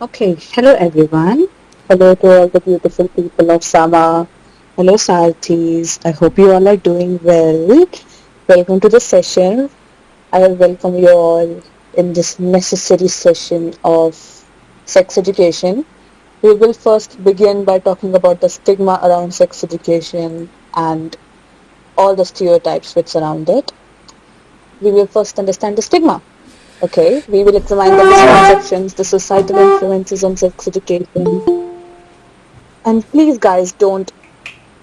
Okay, hello everyone. Hello to all the beautiful people of Sama. Hello Sarthis. I hope you all are doing well. Welcome to the session. I will welcome you all in this necessary session of sex education. We will first begin by talking about the stigma around sex education and all the stereotypes which surround it. We will first understand the stigma. Okay, we will examine the misconceptions, the societal influences on sex education, and please, guys, don't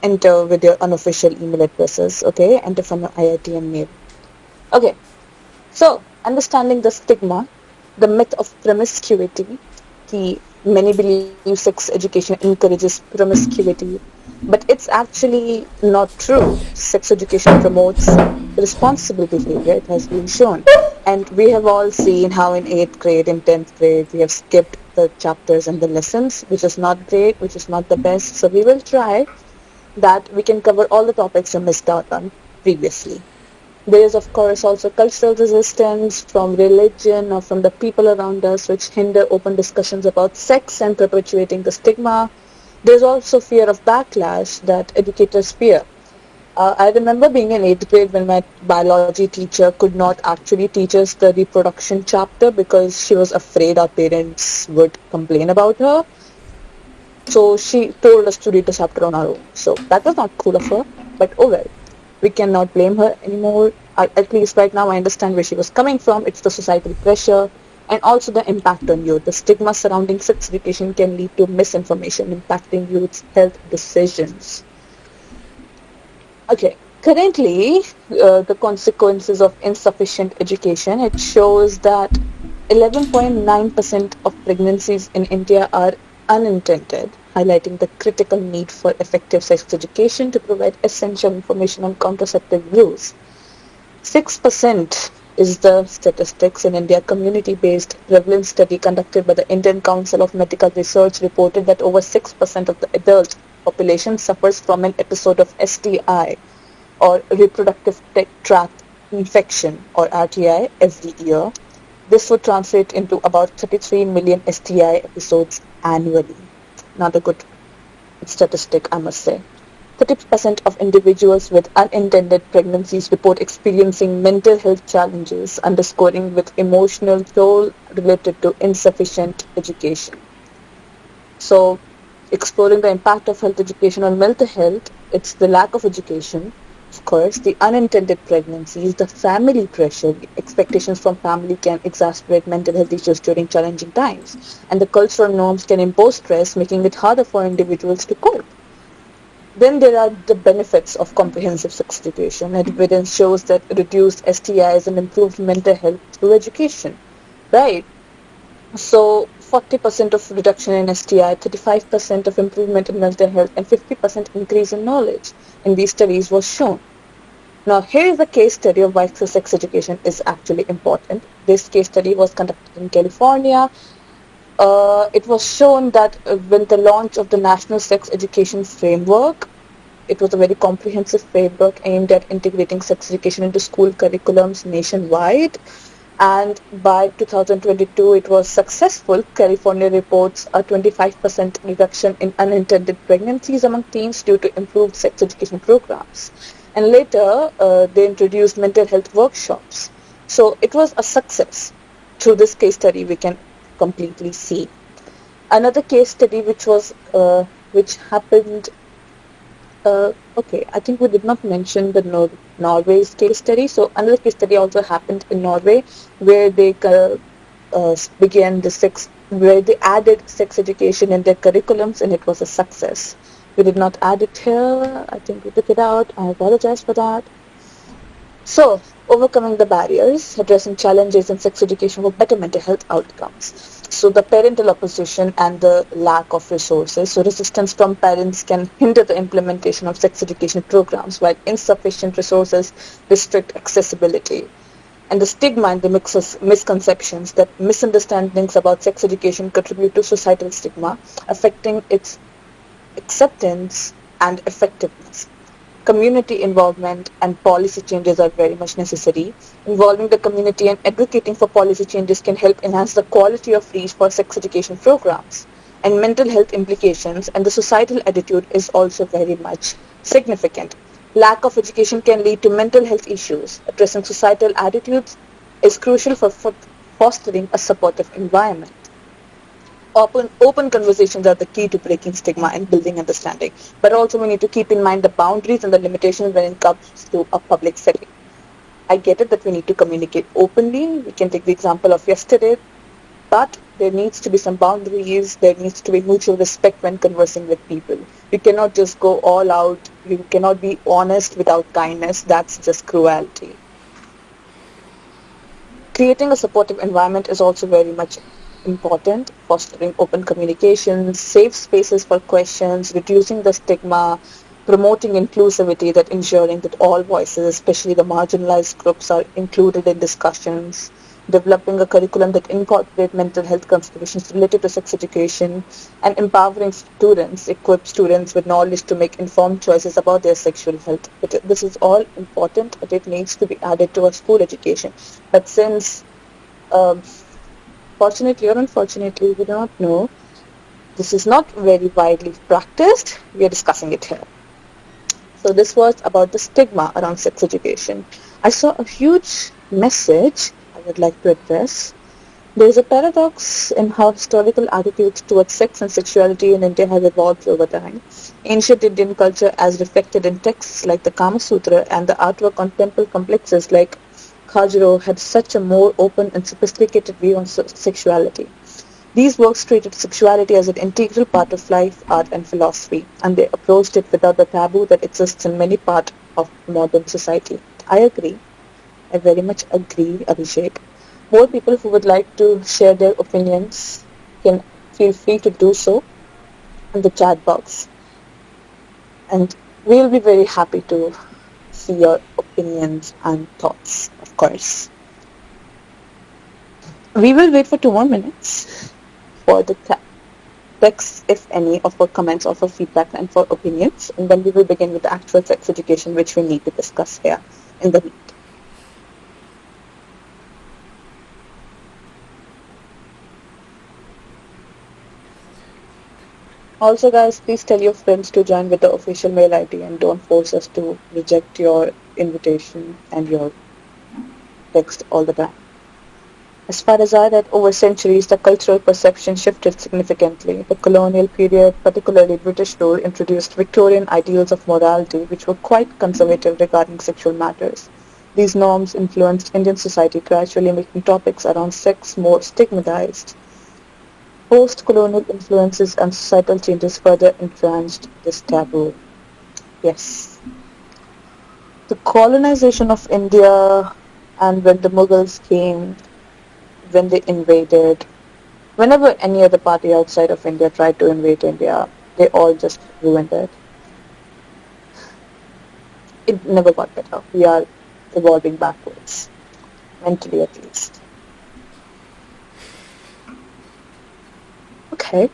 enter with your unofficial email addresses. Okay, enter from your IITM mail. Okay, so understanding the stigma, the myth of promiscuity. Many believe sex education encourages promiscuity, but it's actually not true. Sex education promotes responsible behavior. It has been shown, and we have all seen how in 8th grade, in 10th grade, we have skipped the chapters and the lessons, which is not great, which is not the best. So we will try that we can cover all the topics you missed out on previously. There is, of course, also cultural resistance from religion or from the people around us, which hinder open discussions about sex and perpetuating the stigma. There's also fear of backlash that educators fear. I remember being in 8th grade when my biology teacher could not actually teach us the reproduction chapter because she was afraid our parents would complain about her. So she told us to read the chapter on our own. So that was not cool of her, but oh well. We cannot blame her anymore. At least right now I understand where she was coming from. It's the societal pressure and also the impact on youth. The stigma surrounding sex education can lead to misinformation impacting youth's health decisions. Okay, currently the consequences of insufficient education, it shows that 11.9% of pregnancies in India are unintended, highlighting the critical need for effective sex education to provide essential information on contraceptive use. 6% is the statistics in India. Community-based prevalence study conducted by the Indian Council of Medical Research reported that over 6% of the adult population suffers from an episode of STI or reproductive tract infection or RTI every year. This would translate into about 33 million STI episodes annually. Not a good statistic, I must say. 30% of individuals with unintended pregnancies report experiencing mental health challenges, underscoring with emotional toll related to insufficient education. So, exploring the impact of health education on mental health, it's the lack of education, of course, the unintended pregnancies, the family pressure, expectations from family can exacerbate mental health issues during challenging times, and the cultural norms can impose stress, making it harder for individuals to cope. Then there are the benefits of comprehensive sex education. Evidence shows that reduced STIs and improved mental health through education. Right. So 40% of reduction in STI, 35% of improvement in mental health, and 50% increase in knowledge in these studies was shown. Now, here is a case study of why sex education is actually important. This case study was conducted in California. It was shown that with the launch of the National Sex Education Framework, it was a very comprehensive framework aimed at integrating sex education into school curriculums nationwide. And by 2022, it was successful. California reports a 25% reduction in unintended pregnancies among teens due to improved sex education programs. And later, they introduced mental health workshops. So it was a success. Through this case study, we can completely see. Another case study which happened. Okay, I think we did not mention the Norway's case study. So another case study also happened in Norway, where they began where they added sex education in their curriculums, and it was a success. We did not add it here. I think we took it out. I apologize for that. So, overcoming the barriers, addressing challenges in sex education for better mental health outcomes. So the parental opposition and the lack of resources. So resistance from parents can hinder the implementation of sex education programs, while insufficient resources restrict accessibility. And the stigma and the misconceptions that misunderstandings about sex education contribute to societal stigma, affecting its acceptance and effectiveness. Community involvement and policy changes are very much necessary. Involving the community and advocating for policy changes can help enhance the quality of reach for sex education programs. And mental health implications and the societal attitude is also very much significant. Lack of education can lead to mental health issues. Addressing societal attitudes is crucial for fostering a supportive environment. Open conversations are the key to breaking stigma and building understanding. But also we need to keep in mind the boundaries and the limitations when it comes to a public setting. I get it that we need to communicate openly. We can take the example of yesterday, but there needs to be some boundaries. There needs to be mutual respect when conversing with people. You cannot just go all out. You cannot be honest without kindness. That's just cruelty. Creating a supportive environment is also very much important, fostering open communication, safe spaces for questions, reducing the stigma, promoting inclusivity, that ensuring that all voices, especially the marginalized groups, are included in discussions, developing a curriculum that incorporates mental health considerations related to sex education, and empowering students, equip students with knowledge to make informed choices about their sexual health. This is all important, but it needs to be added to our school education. But since um, fortunately or unfortunately, we do not know. This is not very widely practiced. We are discussing it here. So this was about the stigma around sex education. I saw a huge message I would like to address. There is a paradox in how historical attitudes towards sex and sexuality in India have evolved over time. Ancient Indian culture, as reflected in texts like the Kama Sutra and the artwork on temple complexes like Khajuraho, had such a more open and sophisticated view on sexuality. These works treated sexuality as an integral part of life, art, and philosophy, and they approached it without the taboo that exists in many parts of modern society. I agree. I very much agree, Abhishek. More people who would like to share their opinions can feel free to do so in the chat box. And we'll be very happy to see your opinions and thoughts, of course. We will wait for 2 more minutes for the text, if any, of our comments or for feedback and for opinions, and then we will begin with the actual sex education which we need to discuss here in the meet. Also, guys, please tell your friends to join with the official mail ID and don't force us to reject your invitation and your text all the time. As far as I read, over centuries, the cultural perception shifted significantly. The colonial period, particularly British rule, introduced Victorian ideals of morality which were quite conservative regarding sexual matters. These norms influenced Indian society, gradually making topics around sex more stigmatized. Post-colonial influences and societal changes further entrenched this taboo. Yes. The colonization of India, and when the Mughals came, when they invaded, whenever any other party outside of India tried to invade India, they all just ruined it. It never got better. We are evolving backwards, mentally at least. Okay.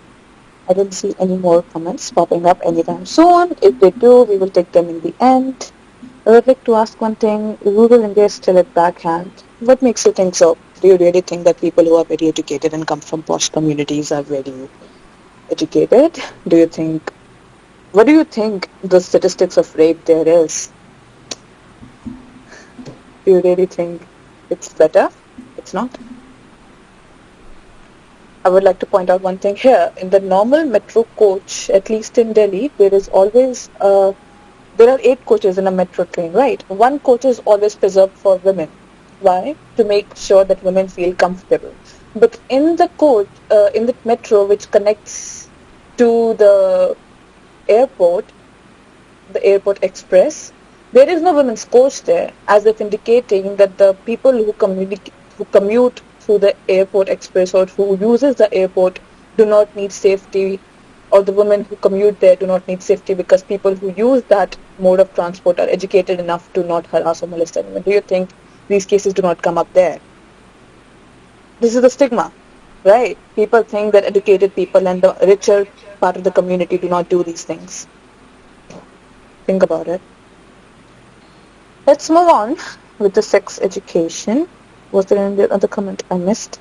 I didn't see any more comments popping up anytime soon. If they do, we will take them in the end. I would like to ask one thing. Rural India is still at backhand. What makes you think so? Do you really think that people who are very educated and come from posh communities are very educated? What do you think the statistics of rape there is? Do you really think it's better? It's not. I would like to point out one thing here. In the normal metro coach, at least in Delhi, there are 8 coaches in a metro train, right? One coach is always preserved for women. Why? To make sure that women feel comfortable. But in the coach, in the metro which connects to the airport express, there is no women's coach there, as if indicating that the people who commute through the airport express or who uses the airport do not need safety, or the women who commute there do not need safety because people who use that mode of transport are educated enough to not harass or molest anyone. Do you think these cases do not come up there? This is the stigma, right? People think that educated people and the richer part of the community do not do these things. Think about it. Let's move on with the sex education. Was there any other comment I missed?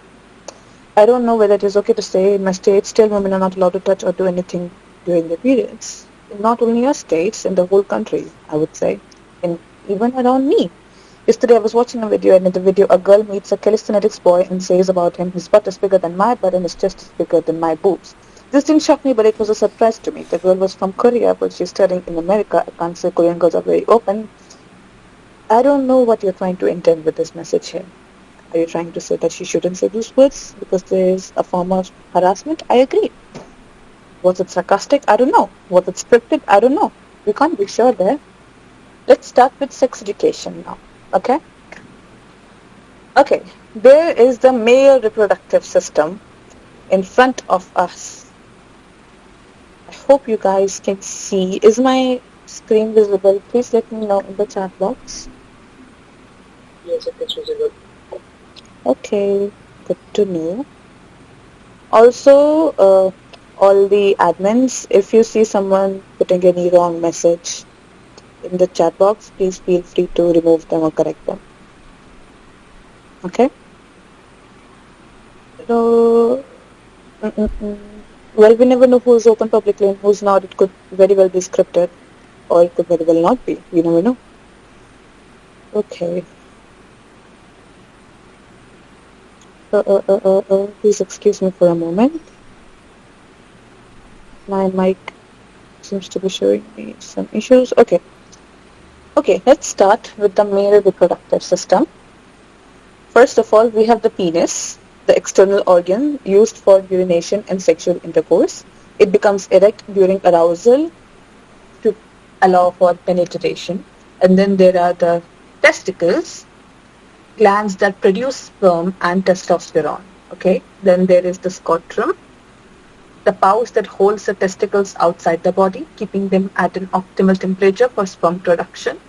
I don't know whether it is okay to say in my state still women are not allowed to touch or do anything during their periods. Not only our states, in the whole country, I would say, and even around me. Yesterday I was watching a video, and in the video a girl meets a calisthenics boy and says about him, his butt is bigger than my butt and his chest is bigger than my boobs. This didn't shock me, but it was a surprise to me. The girl was from Korea, but she's studying in America. I can't say Korean girls are very open. I don't know what you're trying to intend with this message here. Are you trying to say that she shouldn't say those words because there is a form of harassment? I agree. Was it sarcastic? I don't know. Was it scripted? I don't know. We can't be sure there. Let's start with sex education now. Okay? Okay. There is the male reproductive system in front of us. I hope you guys can see. Is my screen visible? Please let me know in the chat box. Yes, it is visible. Okay, good to know. Also, all the admins, if you see someone putting any wrong message in the chat box, please feel free to remove them or correct them. Okay? So, well, we never know who's open publicly and who's not. It could very well be scripted, or it could very well not be. We never know. Okay. Please excuse me for a moment. My mic seems to be showing me some issues. Okay. Okay, let's start with the male reproductive system. First of all, we have the penis, the external organ used for urination and sexual intercourse. It becomes erect during arousal to allow for penetration. And then there are the testicles, glands that produce sperm and testosterone. Okay, then there is the scrotum, the pouch that holds the testicles outside the body, keeping them at an optimal temperature for sperm production.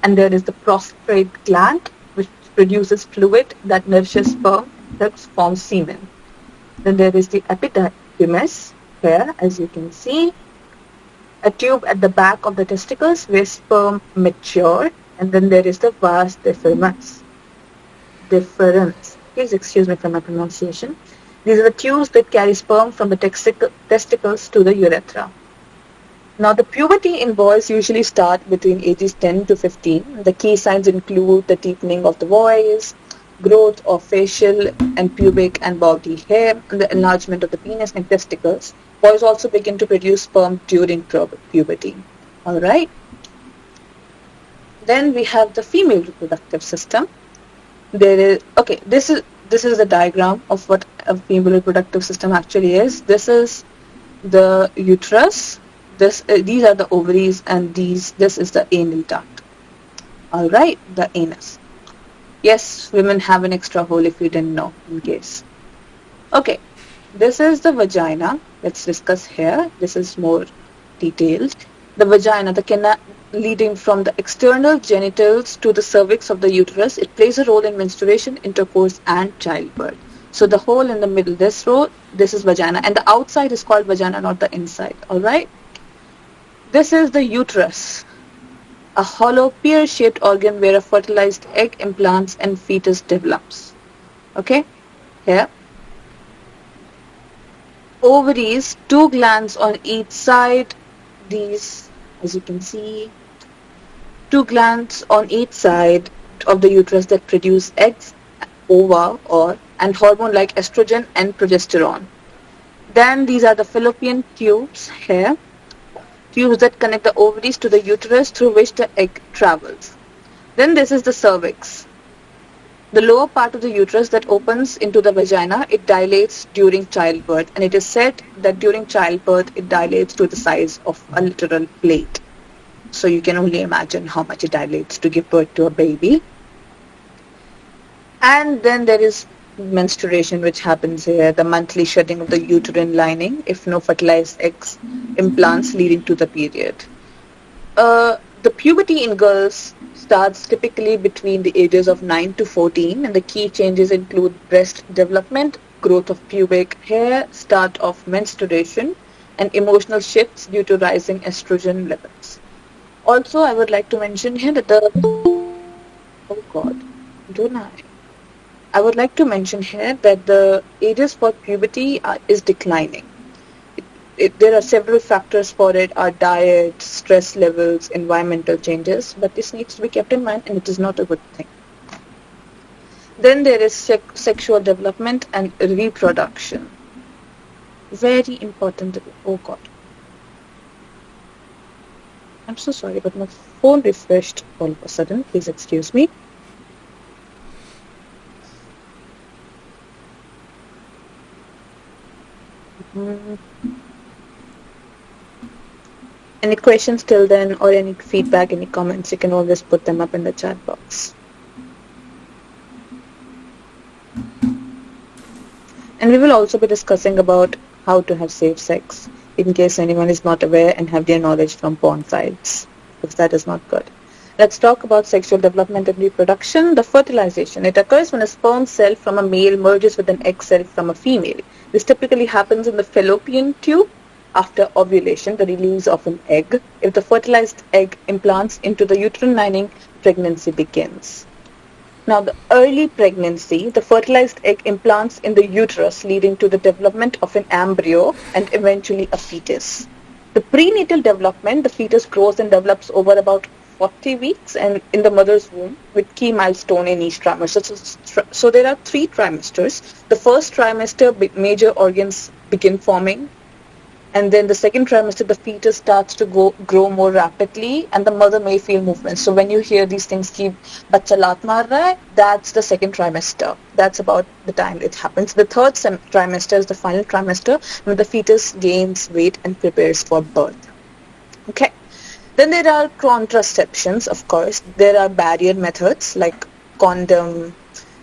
And there is the prostate gland, which produces fluid that nourishes sperm that forms semen. Then there is the epididymis here, as you can see, a tube at the back of the testicles where sperm mature. And then there is the vas deferens. Please excuse me for my pronunciation. These are the tubes that carry sperm from the testicles to the urethra. Now, the puberty in boys usually start between ages 10 to 15. The key signs include the deepening of the voice, growth of facial and pubic and body hair, and the enlargement of the penis and testicles. Boys also begin to produce sperm during puberty. All right. Then we have the female reproductive system. There is this is the diagram of what a female reproductive system actually is. This is the uterus. These are the ovaries, and this is the anal duct. All right, the anus. Yes, women have an extra hole if you didn't know, in case. Okay, this is the vagina. Let's discuss here. This is more detailed. The vagina, the canal leading from the external genitals to the cervix of the uterus, it plays a role in menstruation, intercourse, and childbirth. So the hole in the middle, this is vagina, and the outside is called vagina, not the inside. All right. This is the uterus, a hollow pear-shaped organ where a fertilized egg implants and fetus develops. Okay. Here. Ovaries, 2 glands on each side. These, as you can see, 2 glands on each side of the uterus that produce eggs, ova, and hormone like estrogen and progesterone. Then these are the fallopian tubes here, tubes that connect the ovaries to the uterus through which the egg travels. Then this is the cervix, the lower part of the uterus that opens into the vagina. It dilates during childbirth, and it is said that during childbirth it dilates to the size of a literal plate. So you can only imagine how much it dilates to give birth to a baby. And then there is menstruation, which happens here, the monthly shedding of the uterine lining if no fertilized eggs implants leading to the period. The puberty in girls starts typically between the ages of 9 to 14, and the key changes include breast development, growth of pubic hair, start of menstruation, and emotional shifts due to rising estrogen levels. Also, I would like to mention here that Oh God, don't I? I would like to mention here that the ages for puberty is declining. There are several factors for it: our diet, stress levels, environmental changes, but this needs to be kept in mind and it is not a good thing. Then there is sexual development and reproduction. Very important. Oh God. I'm so sorry, but my phone refreshed all of a sudden. Please excuse me. Mm. Any questions till then, or any feedback, any comments, you can always put them up in the chat box. And we will also be discussing about how to have safe sex, in case anyone is not aware and have their knowledge from porn sites, because that is not good. Let's talk about sexual development and reproduction. The fertilization. It occurs when a sperm cell from a male merges with an egg cell from a female. This typically happens in the fallopian tube after ovulation, the release of an egg. If the fertilized egg implants into the uterine lining, pregnancy begins. Now, the early pregnancy, the fertilized egg implants in the uterus, leading to the development of an embryo and eventually a fetus. The prenatal development, the fetus grows and develops over about 40 weeks and in the mother's womb with key milestone in each trimester. So there are 3 trimesters. The first trimester, major organs begin forming. And then the second trimester, the fetus starts to grow more rapidly and the mother may feel movement. So when you hear these things, ki bachcha laat maar raha hai, that's the second trimester. That's about the time it happens. The third trimester is the final trimester when the fetus gains weight and prepares for birth. Okay. Then there are contraceptions, of course. There are barrier methods like condom,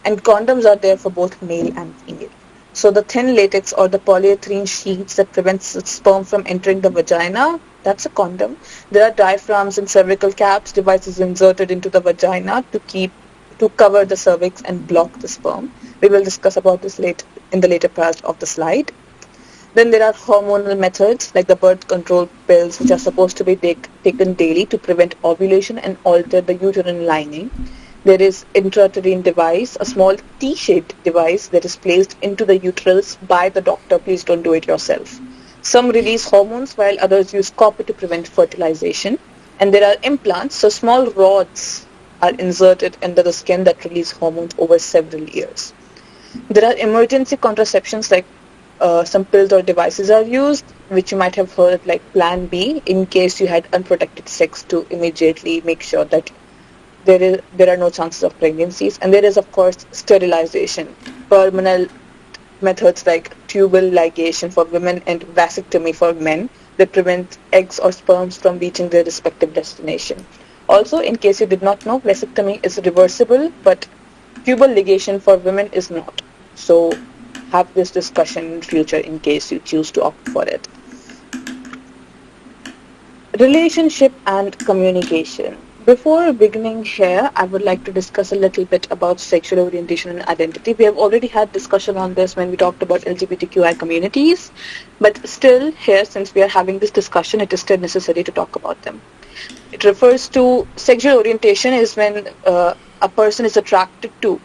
and condoms are there for both male and female. So the thin latex or the polyethylene sheets that prevents sperm from entering the vagina, that's a condom. There are diaphragms and cervical caps, devices inserted into the vagina to cover the cervix and block the sperm. We will discuss about this in the later part of the slide. Then there are hormonal methods like the birth control pills, which are supposed to be taken daily to prevent ovulation and alter the uterine lining. There is intrauterine device, a small T-shaped device that is placed into the uterus by the doctor. Please don't do it yourself. Some release hormones while others use copper to prevent fertilization. And there are implants, so small rods are inserted under the skin that release hormones over several years. There are emergency contraceptions like some pills or devices are used, which you might have heard like Plan B, in case you had unprotected sex, to immediately make sure that there are no chances of pregnancies. And there is, of course, sterilization, hormonal methods like tubal ligation for women and vasectomy for men that prevent eggs or sperms from reaching their respective destination. Also, in case you did not know, vasectomy is reversible, but tubal ligation for women is not. So have this discussion in future in case you choose to opt for it. Relationship and communication. Before beginning here, I would like to discuss a little bit about sexual orientation and identity. We have already had discussion on this when we talked about LGBTQI communities, but still here, since we are having this discussion, it is still necessary to talk about them. It refers to sexual orientation is when a person is attracted to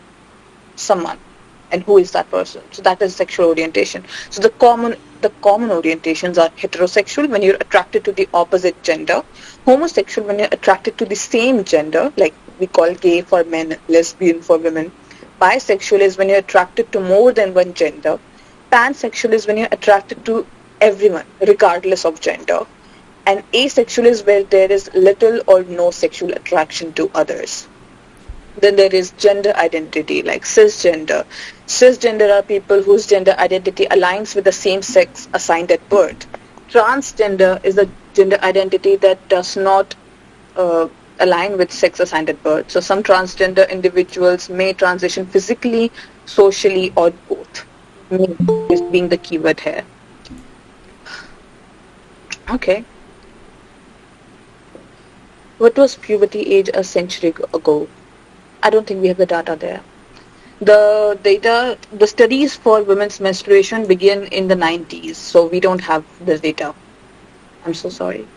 someone. And who is that person? So that is sexual orientation. So the common orientations are heterosexual, when you're attracted to the opposite gender; homosexual, when you're attracted to the same gender, like we call gay for men, lesbian for women; bisexual is when you're attracted to more than one gender; pansexual is when you're attracted to everyone, regardless of gender; and asexual is where there is little or no sexual attraction to others. Then there is gender identity, like cisgender. Cisgender are people whose gender identity aligns with the same sex assigned at birth. Transgender is a gender identity that does not align with sex assigned at birth. So some transgender individuals may transition physically, socially, or both. Is being the keyword here. Okay. What was puberty age a century ago? I don't think we have the data there. The studies for women's menstruation begin in the 90s, so we don't have the data. I'm so sorry.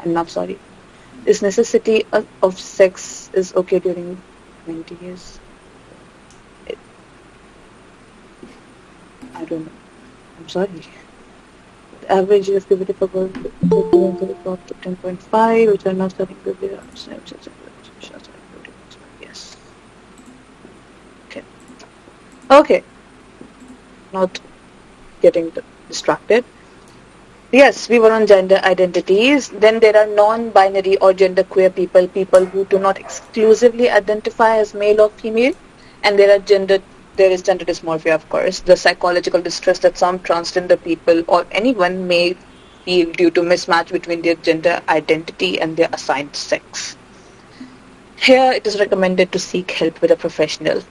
I'm not sorry. Is necessity of sex is okay during 20 years. I don't know. I'm sorry. The average age of puberty for girls dropped to 10.5, which are not starting puberty. Yes. Okay. Okay. Not getting distracted. Yes, we were on gender identities. Then there are non-binary or genderqueer people, people who do not exclusively identify as male or female. And there is gender dysmorphia, of course, the psychological distress that some transgender people or anyone may feel due to mismatch between their gender identity and their assigned sex. Here it is recommended to seek help with a professional.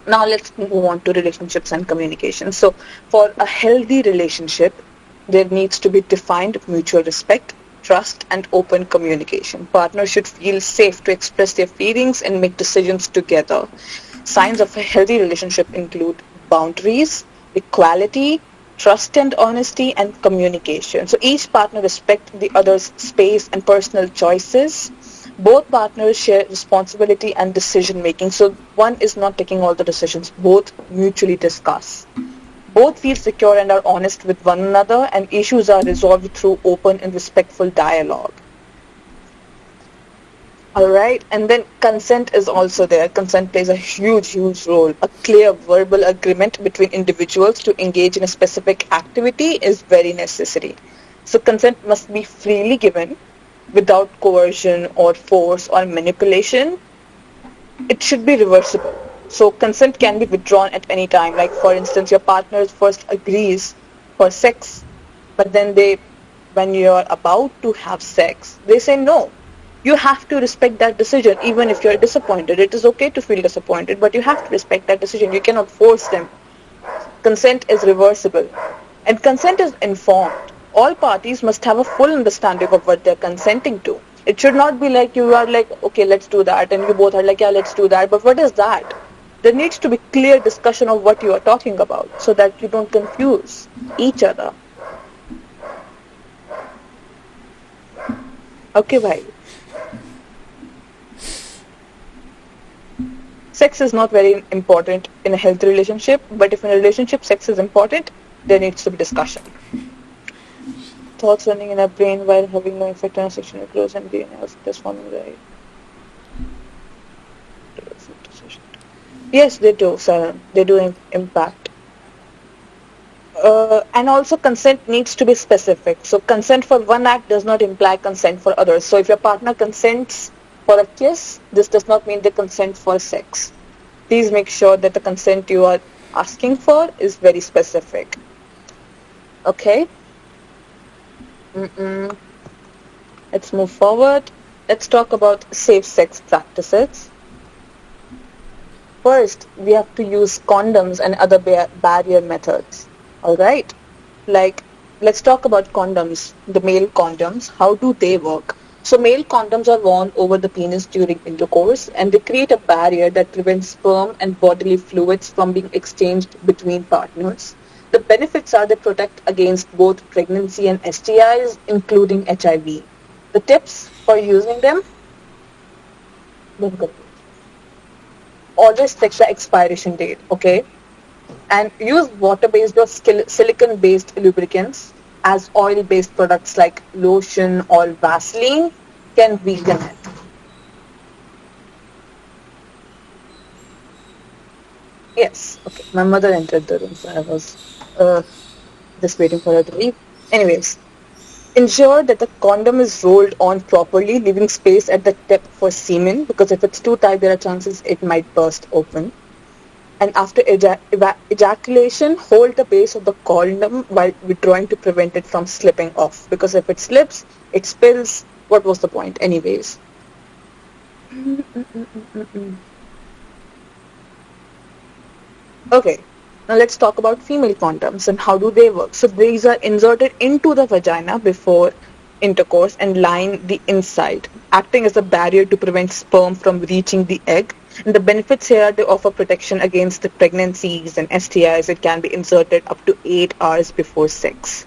Now let's move on to relationships and communication. So for a healthy relationship, there needs to be defined mutual respect, trust, and open communication. Partners should feel safe to express their feelings and make decisions together. Signs of a healthy relationship include boundaries, equality, trust and honesty, and communication. So each partner respects the other's space and personal choices. Both partners share responsibility and decision making. So one is not taking all the decisions. Both mutually discuss. Both feel secure and are honest with one another, and issues are resolved through open and respectful dialogue. Alright, and then consent is also there. Consent plays a huge role. A clear verbal agreement between individuals to engage in a specific activity is very necessary. So consent must be freely given without coercion or force or manipulation. It should be reversible. So consent can be withdrawn at any time. Like for instance, your partner first agrees for sex, but then when you're about to have sex, they say no. You have to respect that decision even if you're disappointed. It is okay to feel disappointed, but you have to respect that decision. You cannot force them. Consent is reversible. And consent is informed. All parties must have a full understanding of what they're consenting to. It should not be like you are like, okay, let's do that, and you both are like, yeah, let's do that. But what is that? There needs to be clear discussion of what you are talking about so that you don't confuse each other. Okay, bhai. Sex is not very important in a healthy relationship, but if in a relationship sex is important, there needs to be discussion. Thoughts running in our brain while having no effect on our sexual clothes and DNA is forming right. Yes, they do, sir. They do impact. And also consent needs to be specific. So consent for one act does not imply consent for others. So if your partner consents for a kiss, this does not mean they consent for sex. Please make sure that the consent you are asking for is very specific. Okay? Let's move forward. Let's talk about safe sex practices. First, we have to use condoms and other barrier methods. Alright? Like, let's talk about condoms, the male condoms. How do they work? So male condoms are worn over the penis during intercourse, and they create a barrier that prevents sperm and bodily fluids from being exchanged between partners. The benefits are they protect against both pregnancy and STIs, including HIV. The tips for using them? Always check the expiration date, okay? And use water-based or silicone-based lubricants, as oil-based products like lotion or Vaseline can weaken it. Yes, okay. My mother entered the room, so I was just waiting for her to leave. Anyways, ensure that the condom is rolled on properly, leaving space at the tip for semen, because if it's too tight, there are chances it might burst open. And after ejaculation, hold the base of the condom while withdrawing to prevent it from slipping off. Because if it slips, it spills. What was the point anyways? Okay, now let's talk about female condoms and how do they work. So these are inserted into the vagina before intercourse and line the inside, acting as a barrier to prevent sperm from reaching the egg. And the benefits here, they offer protection against the pregnancies and STIs. It can be inserted up to 8 hours before sex.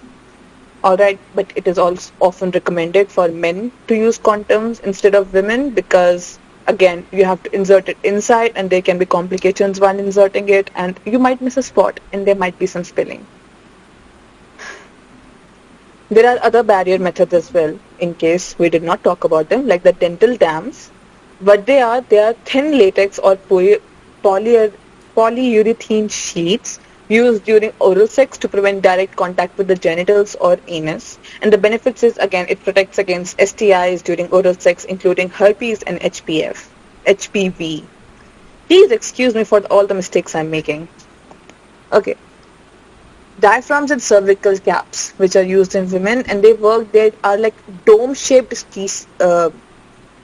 Alright, but it is also often recommended for men to use condoms instead of women because Again, you have to insert it inside, and there can be complications while inserting it, and you might miss a spot, and there might be some spilling. There are other barrier methods as well, in case we did not talk about them, like the dental dams. What they are thin latex or polyurethane sheets used during oral sex to prevent direct contact with the genitals or anus. And the benefits is, again, it protects against STIs during oral sex, including herpes and HPV. Please excuse me for all the mistakes I'm making. Okay. Diaphragms and cervical caps, which are used in women, and they are like dome-shaped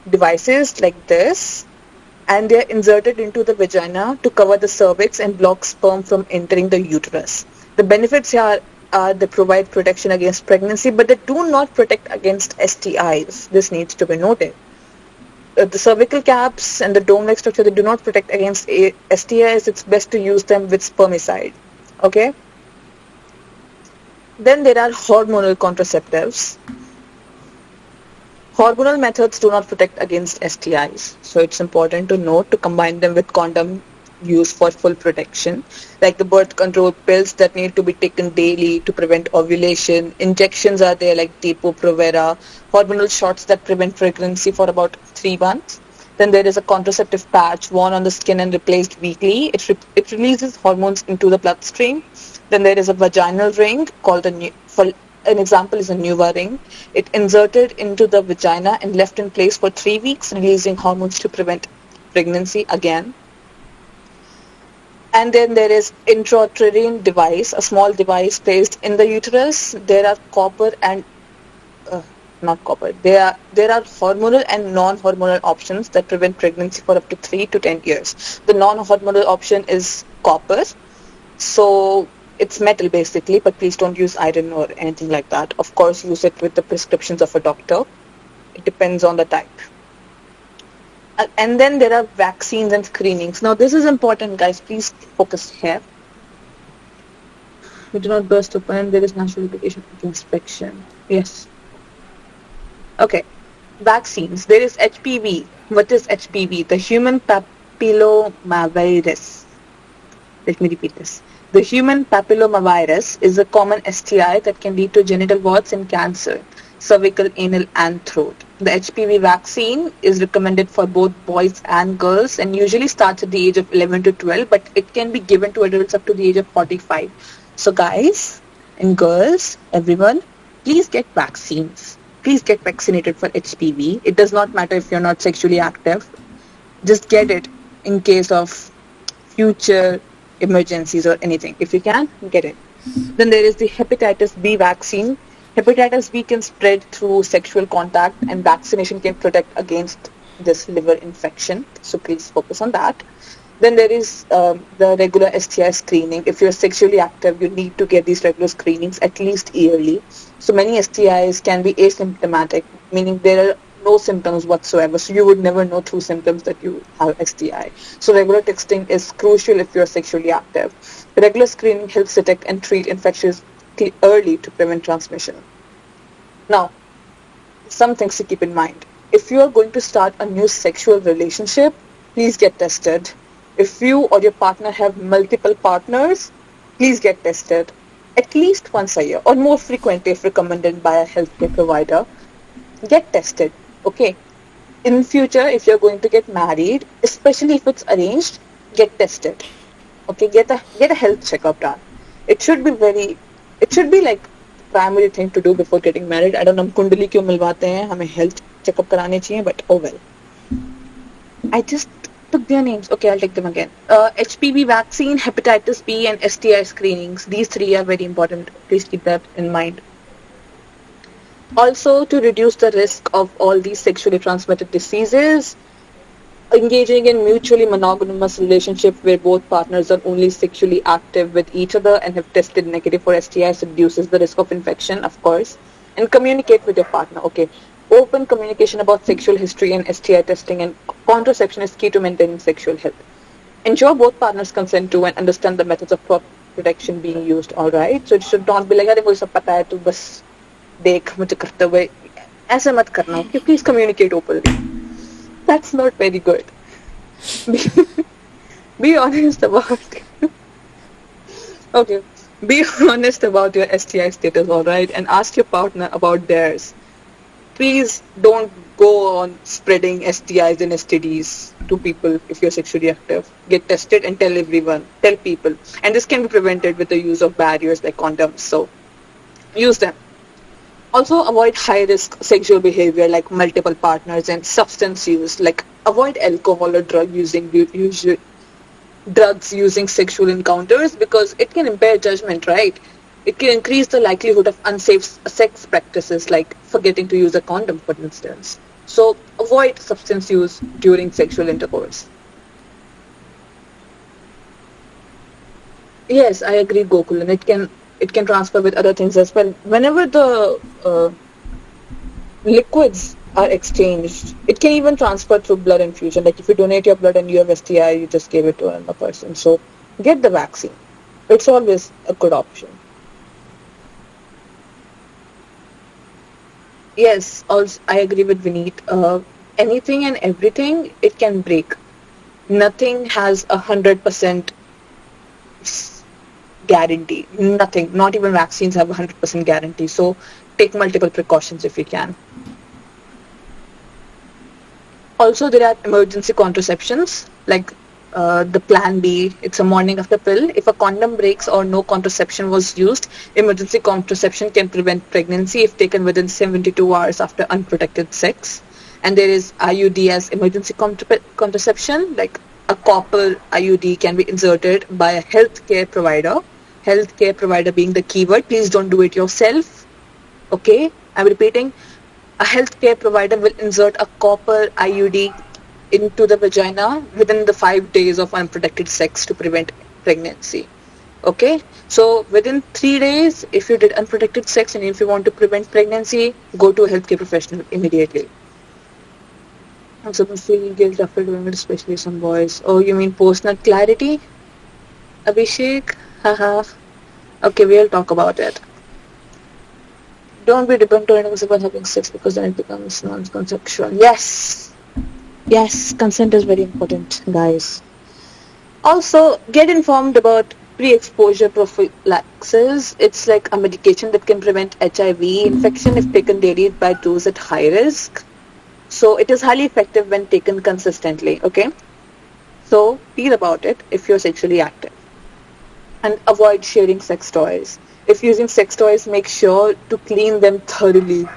devices like this, and they are inserted into the vagina to cover the cervix and block sperm from entering the uterus. The benefits here are they provide protection against pregnancy, but they do not protect against STIs. This needs to be noted. The cervical caps and the dome-like structure, they do not protect against STIs. It's best to use them with spermicide. Okay? Then there are hormonal contraceptives. Hormonal methods do not protect against STIs, so it's important to note to combine them with condom use for full protection, like the birth control pills that need to be taken daily to prevent ovulation. Injections are there like Depo-Provera, hormonal shots that prevent pregnancy for about 3 months. Then there is a contraceptive patch worn on the skin and replaced weekly. It releases hormones into the bloodstream. Then there is a vaginal ring called for an example is a Nuva ring. It inserted into the vagina and left in place for 3 weeks, releasing hormones to prevent pregnancy again. And then there is intrauterine device, a small device placed in the uterus. There are copper and not copper. There are hormonal and non-hormonal options that prevent pregnancy for up to 3 to 10 years. The non-hormonal option is copper. So it's metal basically, but please don't use iron or anything like that. Of course, use it with the prescriptions of a doctor. It depends on the type. And then there are vaccines and screenings. Now this is important, guys. Please focus here. We do not burst open. There is natural application of inspection. Yes. Okay. Vaccines. There is HPV. What is HPV? The human papillomavirus. Let me repeat this. The human papillomavirus is a common STI that can lead to genital warts and cancer, cervical, anal, and throat. The HPV vaccine is recommended for both boys and girls and usually starts at the age of 11 to 12, but it can be given to adults up to the age of 45. So guys and girls, everyone, please get vaccines. Please get vaccinated for HPV. It does not matter if you're not sexually active. Just get it in case of future emergencies or anything. If you can, get it. Then there is the hepatitis B vaccine. Hepatitis B can spread through sexual contact, and vaccination can protect against this liver infection. So please focus on that. Then there is the regular STI screening. If you're sexually active, you need to get these regular screenings at least yearly. So many STIs can be asymptomatic, meaning there are no symptoms whatsoever. So you would never know through symptoms that you have STI. So regular testing is crucial if you're sexually active. Regular screening helps detect and treat infections early to prevent transmission. Now, some things to keep in mind. If you are going to start a new sexual relationship, please get tested. If you or your partner have multiple partners, please get tested at least once a year or more frequently if recommended by a healthcare provider. Get tested, okay? In future, if you're going to get married, especially if it's arranged, get tested, okay? Get a health checkup done. It should be like primary thing to do before getting married. I don't know, कुंडली क्यों मिलवाते हैं, हमें health checkup कराने चाहिए, but oh well. I just took their names. Okay, I'll take them again. HPV vaccine, hepatitis B, and STI screenings. These 3 are very important. Please keep that in mind. Also, to reduce the risk of all these sexually transmitted diseases, engaging in mutually monogamous relationship where both partners are only sexually active with each other and have tested negative for STIs reduces the risk of infection, of course. And communicate with your partner. Okay, open communication about sexual history and STI testing and contraception is key to maintaining sexual health. Ensure both partners consent to and understand the methods of protection being used. All right, so it should not be like अरे मुझे सब पता है तू बस देख मुझे करते हुए ऐसा मत करना. Okay, please communicate openly. That's not very good. Be, be honest about. Okay. Be honest about your STI status, alright, and ask your partner about theirs. Please don't go on spreading STIs and STDs to people if you're sexually active. Get tested and tell everyone. Tell people. And this can be prevented with the use of barriers like condoms. So use them. Also avoid high risk sexual behavior like multiple partners and substance use. Like avoid alcohol or drugs using sexual encounters because it can impair judgment, right? It can increase the likelihood of unsafe sex practices like forgetting to use a condom, for instance. So avoid substance use during sexual intercourse. Yes, I agree, Gokulan. It can transfer with other things as well. Whenever the liquids are exchanged, it can even transfer through blood infusion. Like if you donate your blood and you have STI, you just give it to another person. So get the vaccine. It's always a good option. Yes, also I agree with Vineet. Anything and everything it can break. Nothing has 100% guarantee. Nothing. Not even vaccines have 100% guarantee. So take multiple precautions if you can. Also, there are emergency contraceptions like the Plan B. It's a morning after pill. If a condom breaks or no contraception was used, emergency contraception can prevent pregnancy if taken within 72 hours after unprotected sex. And there is IUD as emergency contraception, like a copper IUD can be inserted by a healthcare provider. Healthcare provider being the keyword. Please don't do it yourself. Okay, I'm repeating. A healthcare provider will insert a copper IUD into the vagina within the 5 days of unprotected sex to prevent pregnancy. Okay, so within 3 days, if you did unprotected sex and if you want to prevent pregnancy, go to a healthcare professional immediately. And some feel guilt after doing it, especially some boys. Oh, you mean post-nut clarity? Abhishek? Haha. Okay, we'll talk about it. Don't be dependent on others about having sex because then it becomes non-consensual. Yes. Yes, consent is very important, guys. Also, get informed about pre-exposure prophylaxis. It's like a medication that can prevent HIV infection if taken daily by those at high risk. So it is highly effective when taken consistently, okay? So read about it if you're sexually active. And avoid sharing sex toys. If using sex toys, make sure to clean them thoroughly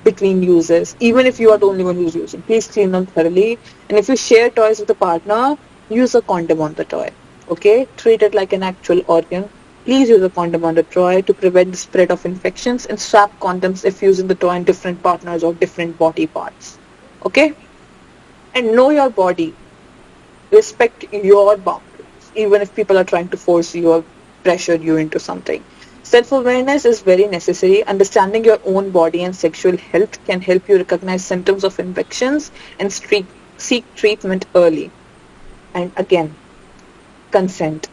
between users. Even if you are the only one who's using, please clean them thoroughly. And if you share toys with a partner, use a condom on the toy. Okay? Treat it like an actual organ. Please use a condom on the toy to prevent the spread of infections and swap condoms if using the toy in different partners or different body parts. Okay? And know your body. Respect your boundaries, even if people are trying to force you or pressure you into something. Self-awareness is very necessary. Understanding your own body and sexual health can help you recognize symptoms of infections and seek treatment early. And again, consent.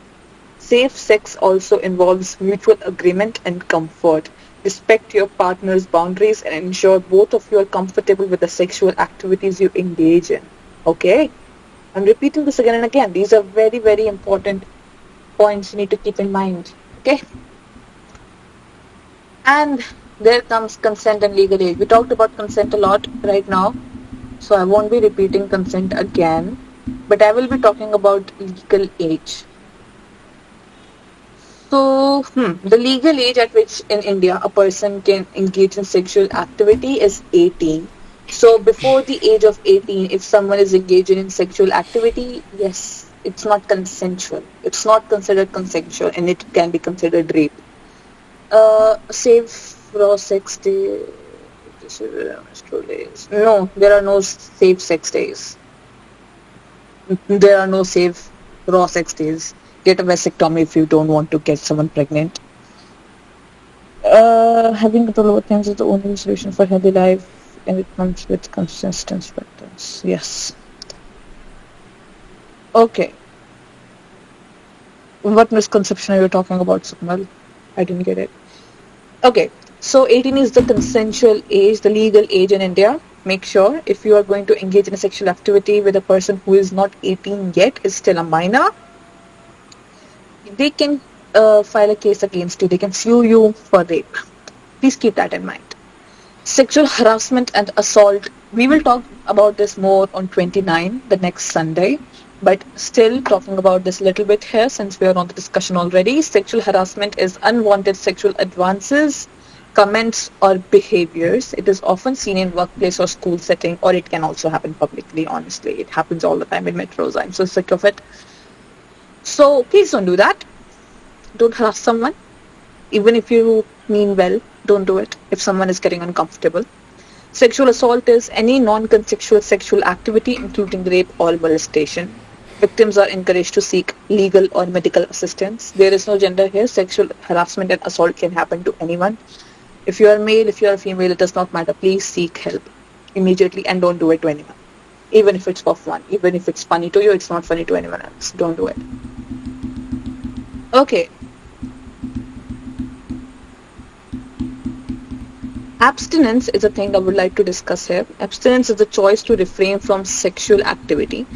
Safe sex also involves mutual agreement and comfort. Respect your partner's boundaries and ensure both of you are comfortable with the sexual activities you engage in. Okay? I'm repeating this again and again. These are very, very important points you need to keep in mind. Okay? And there comes consent and legal age. We talked about consent a lot right now, so I won't be repeating consent again, but I will be talking about legal age. So, the legal age at which in India a person can engage in sexual activity is 18. So, before the age of 18, if someone is engaging in sexual activity, yes, it's not consensual. It's not considered consensual and it can be considered rape. Safe raw sex day. No, there are no safe sex days. There are no safe raw sex days. Get a vasectomy if you don't want to get someone pregnant. Having control over things is the only solution for healthy life, and it comes with consistent practice. Yes. Okay. What misconception are you talking about, Sukmal? I didn't get it. Okay, so 18 is the consensual age, the legal age in India. make sure if you are going to engage in a sexual activity with a person who is not 18 yet, is still a minor, they can file a case against you. They can sue you for rape. Please keep that in mind. Sexual harassment and assault. We will talk about this more on 29, the next Sunday. But still talking about this a little bit here since we are on the discussion already. Sexual harassment is unwanted sexual advances, comments or behaviors. It is often seen in workplace or school setting, or it can also happen publicly, honestly. It happens all the time in metros. I'm so sick of it. So please don't do that. Don't harass someone. Even if you mean well, don't do it if someone is getting uncomfortable. Sexual assault is any non-consensual sexual activity, including rape or molestation. Victims are encouraged to seek legal or medical assistance. There is no gender here. Sexual harassment and assault can happen to anyone. If you are male, if you are female, it does not matter. Please seek help immediately and don't do it to anyone. Even if it's for fun, even if it's funny to you, it's not funny to anyone else. Don't do it. Okay. Abstinence is a thing I would like to discuss here. Abstinence is the choice to refrain from sexual activity.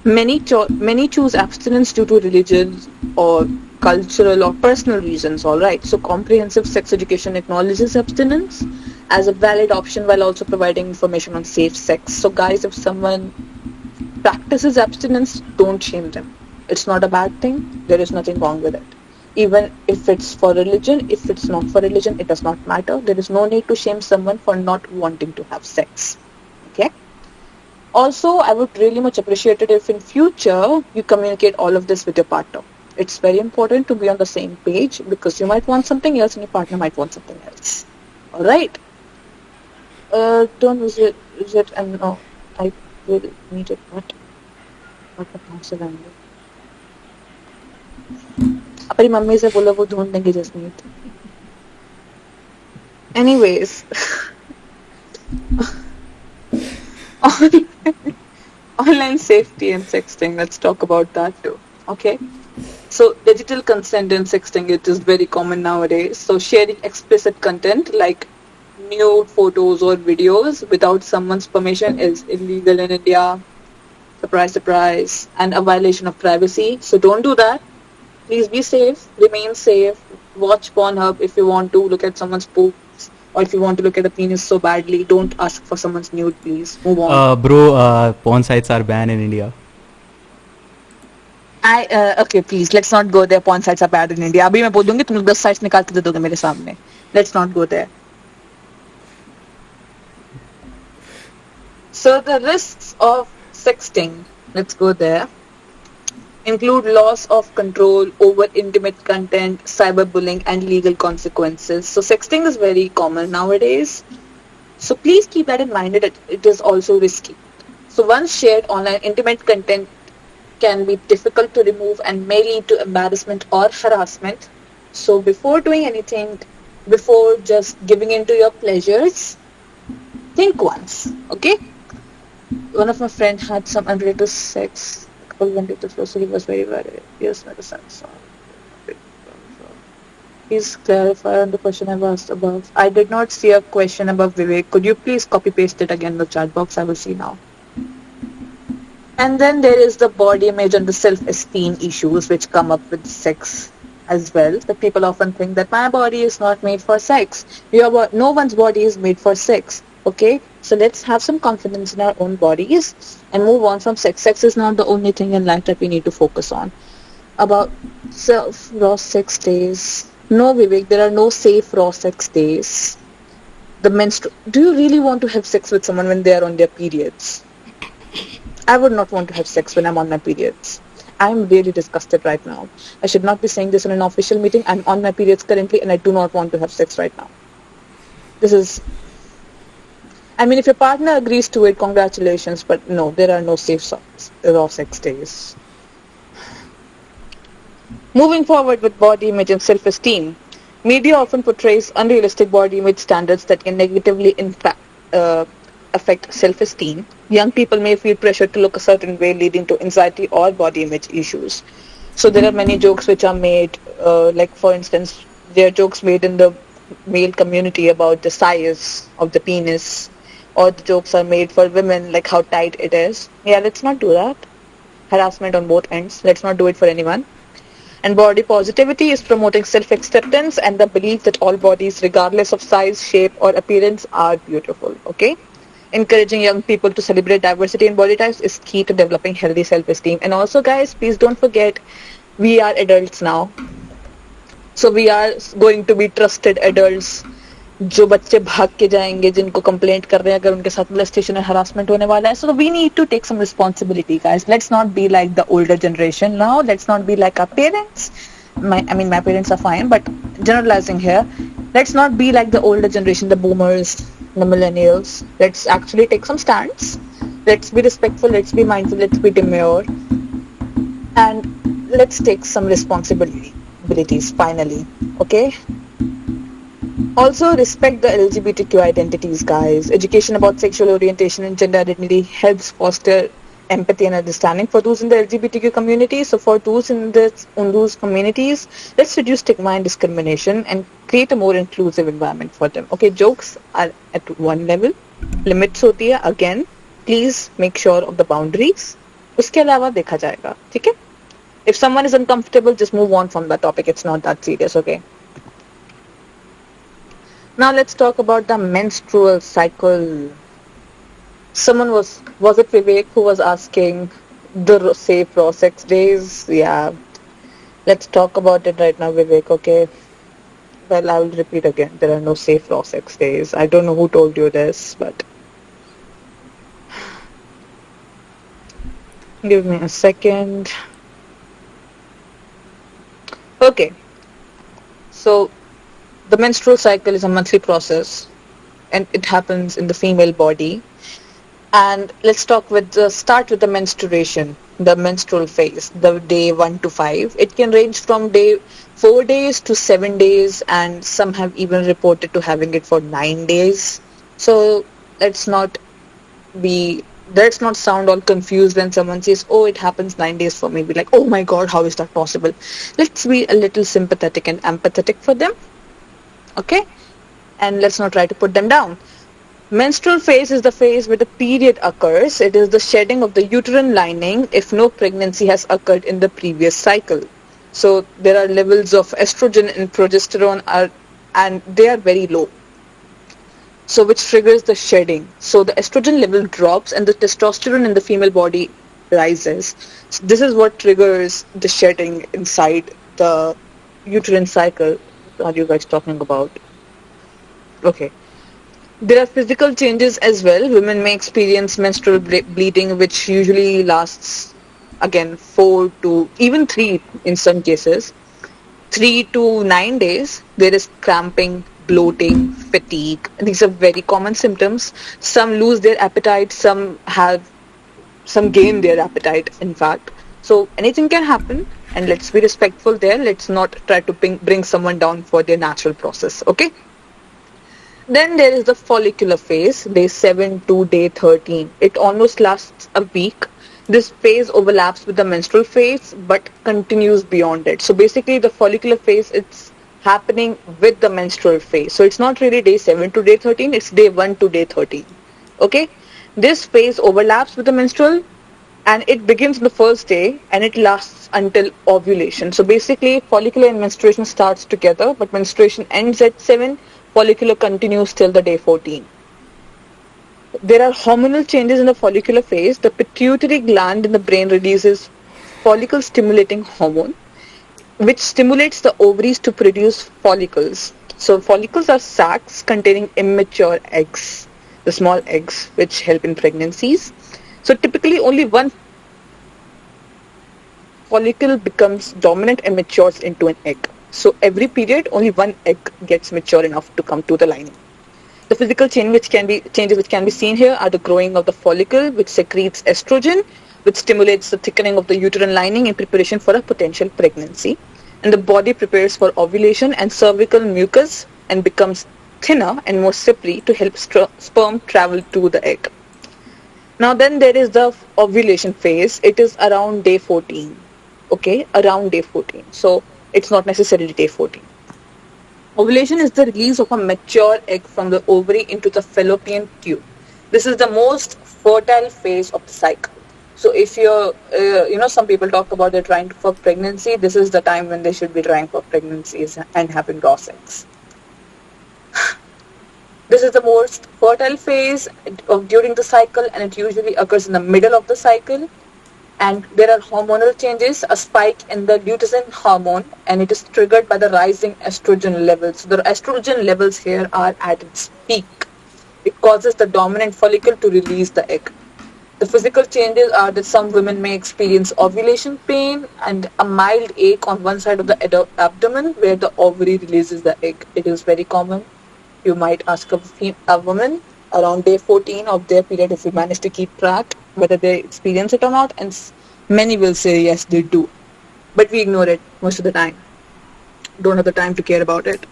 Many choose abstinence due to religion or cultural or personal reasons, alright. So comprehensive sex education acknowledges abstinence as a valid option while also providing information on safe sex. So guys, if someone practices abstinence, don't shame them. It's not a bad thing. There is nothing wrong with it. Even if it's for religion, if it's not for religion, it does not matter. There is no need to shame someone for not wanting to have sex. Okay? Also, I would really much appreciate it if in future you communicate all of this with your partner. It's very important to be on the same page because you might want something else and your partner might want something else. Alright? Don't use it and no, I will need it, but what the answer I'm अपनी mummy से बोलो वो ढूंढ देंगे Jasmeet. Anyways, online safety and sexting. Let's talk about that too. Okay. So digital consent in sexting, it is very common nowadays. So sharing explicit content like nude photos or videos without someone's permission is illegal in India. Surprise, surprise, and a violation of privacy. So don't do that. Please be safe, remain safe, watch Pornhub if you want to look at someone's boobs or if you want to look at a penis so badly. Don't ask for someone's nude, please. Move on. Porn sites are banned in India. Okay, please, let's not go there. Porn sites are bad in India. अभी मैं बोल दूंगी तुम लोग 10 sites निकाल के दे दोगे मेरे सामने. Let's not go there. So the risks of sexting, let's go there, include loss of control over intimate content, cyberbullying, and legal consequences. So sexting is very common nowadays. So please keep that in mind that it is also risky. So once shared online, intimate content can be difficult to remove and may lead to embarrassment or harassment. So before doing anything, before just giving in to your pleasures, think once, okay? One of my friends had some unrelated sex. Went into flow, so he was very yes, please clarify on the question I've asked above. I did not see a question above, Vivek. Could you please copy paste it again in the chat box? I will see now. And then there is the body image and the self-esteem issues which come up with sex as well. The people often think that my body is not made for sex. No one's body is made for sex. Okay, so let's have some confidence in our own bodies and move on from sex. Sex is not the only thing in life that we need to focus on. About raw sex days. No, Vivek, there are no safe raw sex days. Do you really want to have sex with someone when they are on their periods? I would not want to have sex when I'm on my periods. I'm really disgusted right now. I should not be saying this in an official meeting. I'm on my periods currently and I do not want to have sex right now. If your partner agrees to it, congratulations, but no, there are no safe raw sex days. Moving forward with body image and self-esteem. Media often portrays unrealistic body image standards that can negatively affect self-esteem. Young people may feel pressure to look a certain way, leading to anxiety or body image issues. So there are many jokes which are made, like for instance, there are jokes made in the male community about the size of the penis, or the jokes are made for women, like how tight it is. Yeah, let's not do that. Harassment on both ends. Let's not do it for anyone. And body positivity is promoting self-acceptance and the belief that all bodies, regardless of size, shape, or appearance, are beautiful. Okay? Encouraging young people to celebrate diversity in body types is key to developing healthy self-esteem. And also, guys, please don't forget, we are adults now. So we are going to be trusted adults. जो बच्चे भाग के जाएंगे जिनको complaint कर रहे हैं अगर उनके साथ मोलेस्टेशन और हरासमेंट होने वाला है so we need to take some responsibility guys. Let's not be like the older generation now. Let's not be like our parents. My parents are fine, but generalizing here, let's not be like the older generation, the boomers, the millennials. Let's actually take some stands. Let's be respectful, let's be mindful, let's be demure, and let's take some responsibilities finally. Okay? Also, respect the LGBTQ identities, guys. Education about sexual orientation and gender identity helps foster empathy and understanding for those in the LGBTQ community. So for those in those communities, let's reduce stigma and discrimination and create a more inclusive environment for them. Okay, jokes are at one level. Limits होती है. Again, please make sure of the boundaries. उसके अलावा देखा जाएगा. ठीक है? If someone is uncomfortable, just move on from that topic. It's not that serious, okay? Now let's talk about the menstrual cycle. Someone was it Vivek who was asking the safe raw sex days? Yeah. Let's talk about it right now, Vivek, okay? Well, I will repeat again. There are no safe raw sex days. I don't know who told you this, but give me a second. Okay. So the menstrual cycle is a monthly process and it happens in the female body. And let's start with the menstruation, the menstrual phase, the day 1 to 5. It can range from 4 days to 7 days, and some have even reported to having it for 9 days. So let's not sound all confused when someone says, oh, it happens 9 days for me. Be like, oh my God, how is that possible? Let's be a little sympathetic and empathetic for them. Okay? And let's not try to put them down. Menstrual phase is the phase where the period occurs. It is the shedding of the uterine lining if no pregnancy has occurred in the previous cycle. So there are levels of estrogen and progesterone and they are very low. So which triggers the shedding. So the estrogen level drops and the testosterone in the female body rises. So this is what triggers the shedding inside the uterine cycle. What are you guys talking about? Okay. There are physical changes as well. Women may experience menstrual bleeding, which usually lasts, again, 4 to even 3 in some cases. 3 to 9 days. There is cramping, bloating, fatigue. These are very common symptoms. Some lose their appetite. Some gain their appetite, in fact. So anything can happen. And let's be respectful there. Let's not try to bring someone down for their natural process. Okay? Then there is the follicular phase, day 7 to day 13. It almost lasts a week. This phase overlaps with the menstrual phase but continues beyond it. So basically the follicular phase, it's happening with the menstrual phase. So it's not really day 7 to day 13, it's day 1 to day 13. Okay? This phase overlaps with the menstrual and it begins on the first day and it lasts until ovulation. So basically follicular and menstruation starts together, but menstruation ends at 7. Follicular continues till the day 14. There are hormonal changes in the follicular phase. The pituitary gland in the brain releases follicle stimulating hormone, which stimulates the ovaries to produce follicles. So follicles are sacs containing immature eggs, the small eggs which help in pregnancies. So typically only one follicle becomes dominant and matures into an egg. So every period, only one egg gets mature enough to come to the lining. The physical changes which can be seen here are the growing of the follicle, which secretes estrogen, which stimulates the thickening of the uterine lining in preparation for a potential pregnancy. And the body prepares for ovulation and cervical mucus and becomes thinner and more slippery to help sperm travel to the egg. Now then there is the ovulation phase. It is around day 14. Okay, around day 14. So it's not necessarily day 14. Ovulation is the release of a mature egg from the ovary into the fallopian tube. This is the most fertile phase of the cycle. So if you're, some people talk about they're trying for pregnancy. This is the time when they should be trying for pregnancies and having raw sex. This is the most fertile phase during the cycle, and it usually occurs in the middle of the cycle. And there are hormonal changes, a spike in the luteinizing hormone, and it is triggered by the rising estrogen levels. So the estrogen levels here are at its peak. It causes the dominant follicle to release the egg. The physical changes are that some women may experience ovulation pain and a mild ache on one side of the abdomen where the ovary releases the egg. It is very common. You might ask a woman around day 14 of their period, if you manage to keep track, whether they experience it or not, and many will say yes, they do. But we ignore it most of the time. Don't have the time to care about it.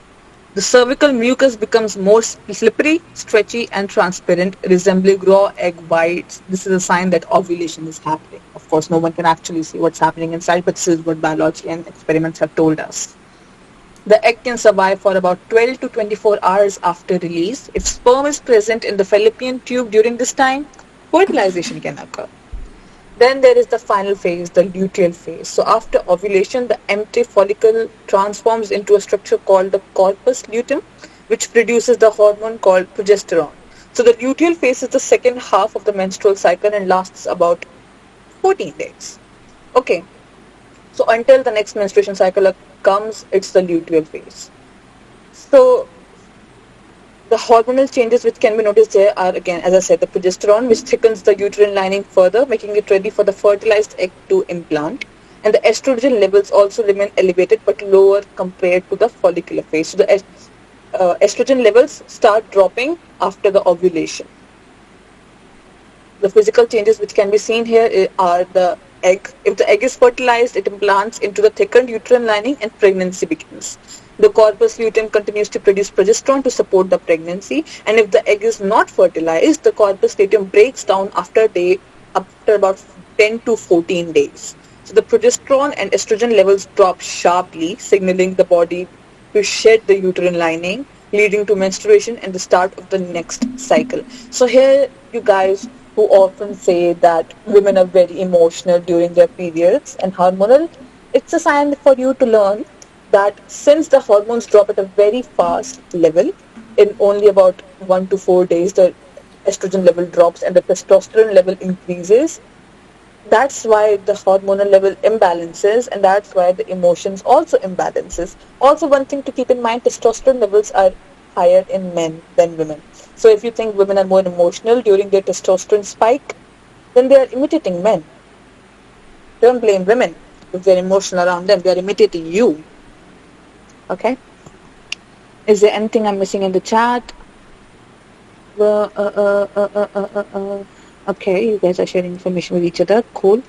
The cervical mucus becomes more slippery, stretchy, and transparent, resembling raw egg whites. This is a sign that ovulation is happening. Of course, no one can actually see what's happening inside, but this is what biology and experiments have told us. The egg can survive for about 12 to 24 hours after release. If sperm is present in the fallopian tube during this time, fertilization can occur. Then there is the final phase, the luteal phase. So after ovulation, the empty follicle transforms into a structure called the corpus luteum, which produces the hormone called progesterone. So the luteal phase is the second half of the menstrual cycle and lasts about 14 days. Okay. So until the next menstruation cycle comes, it's the luteal phase. So the hormonal changes which can be noticed there are, again, as I said, the progesterone, which thickens the uterine lining further, making it ready for the fertilized egg to implant. And the estrogen levels also remain elevated but lower compared to the follicular phase. So the estrogen levels start dropping after the ovulation. The physical changes which can be seen here are the egg. If the egg is fertilized, it implants into the thickened uterine lining and pregnancy begins. The corpus luteum continues to produce progesterone to support the pregnancy, and if the egg is not fertilized, the corpus luteum breaks down after about 10 to 14 days. So the progesterone and estrogen levels drop sharply, signaling the body to shed the uterine lining, leading to menstruation and the start of the next cycle. So here, you guys who often say that women are very emotional during their periods and hormonal, it's a sign for you to learn that since the hormones drop at a very fast level, in only about 1 to 4 days, the estrogen level drops and the testosterone level increases. That's why the hormonal level imbalances, and that's why the emotions also imbalances. Also, one thing to keep in mind, testosterone levels are higher in men than women. So if you think women are more emotional during their testosterone spike, then they are imitating men. Don't blame women if they're emotional around them. They're imitating you. Okay? Is there anything I'm missing in the chat? Okay, you guys are sharing information with each other. Cool.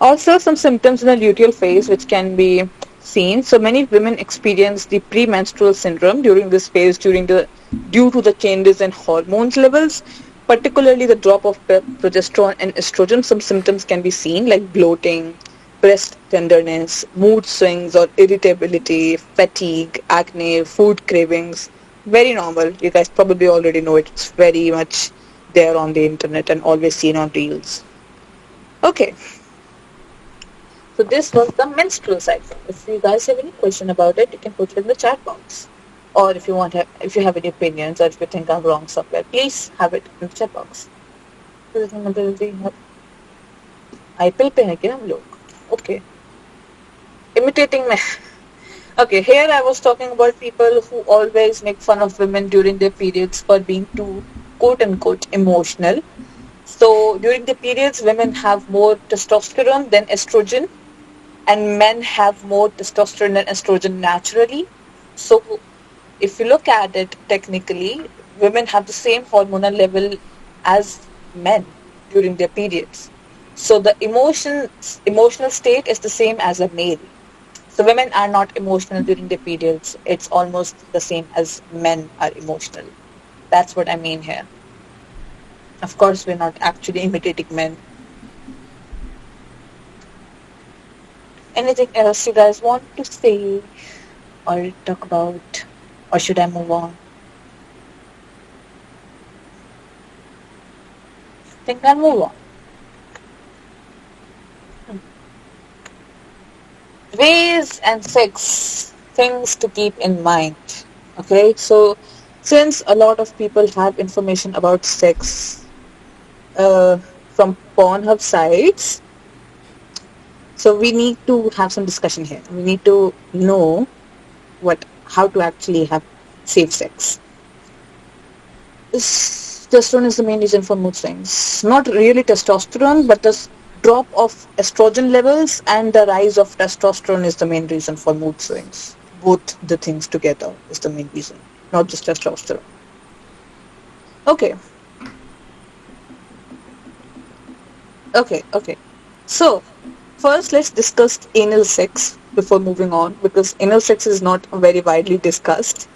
Also, some symptoms in the luteal phase which can be seen. So many women experience the premenstrual syndrome during this phase due to the changes in hormones levels, particularly the drop of progesterone and estrogen. Some symptoms can be seen like bloating, breast tenderness, mood swings or irritability, fatigue, acne, food cravings. Very normal. You guys probably already know it. It's very much there on the internet and always seen on reels. Okay. So this was the menstrual cycle. If you guys have any question about it, you can put it in the chat box. Or if you have any opinions or if you think I'm wrong somewhere, please have it in the chat box. IPL पे हैं क्या हम लोग? Okay. Imitating men. Okay, here I was talking about people who always make fun of women during their periods for being too quote-unquote emotional. So during the periods, women have more testosterone than estrogen, and men have more testosterone than estrogen naturally. So if you look at it technically, women have the same hormonal level as men during their periods. So the emotional state is the same as a male. So women are not emotional during their periods. It's almost the same as men are emotional. That's what I mean here. Of course, we're not actually imitating men. Anything else you guys want to say or talk about? Or should I move on? think I'll move on. Ways and sex, things to keep in mind. Okay, so since a lot of people have information about sex from Pornhub sites, so we need to have some discussion here. We need to know how to actually have safe sex. Testosterone is the main reason for mood swings. Not really testosterone, but the drop of estrogen levels and the rise of testosterone is the main reason for mood swings. Both the things together is the main reason, not just testosterone. Okay. So, first let's discuss anal sex before moving on, because anal sex is not very widely discussed.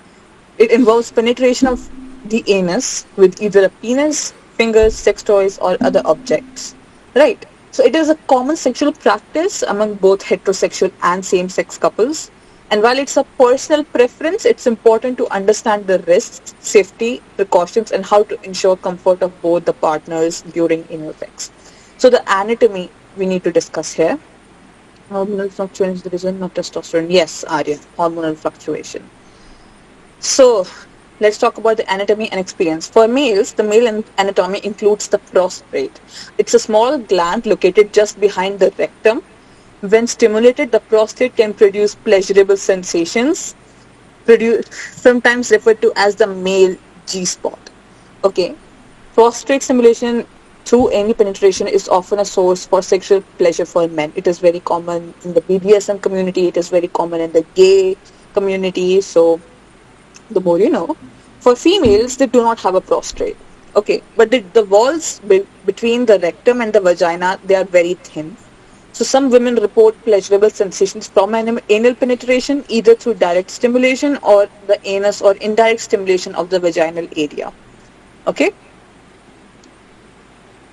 It involves penetration of the anus with either a penis, fingers, sex toys, or other objects. Right. So it is a common sexual practice among both heterosexual and same-sex couples. And while it's a personal preference, it's important to understand the risks, safety, precautions, and how to ensure comfort of both the partners during anal sex. So the anatomy we need to discuss here. Hormonal fluctuation is the reason of testosterone. Yes, Aryan, hormonal fluctuation. So, let's talk about the anatomy and experience. For males, the male anatomy includes the prostate. It's a small gland located just behind the rectum. When stimulated, the prostate can produce pleasurable sensations, sometimes referred to as the male G-spot. Okay, prostate stimulation through anal penetration is often a source for sexual pleasure for men. It is very common in the BDSM community. It is very common in the gay community. So, the more you know. For females, they do not have a prostate. Okay, but the walls between the rectum and the vagina, they are very thin. So some women report pleasurable sensations from anal penetration, either through direct stimulation or the anus, or indirect stimulation of the vaginal area. Okay?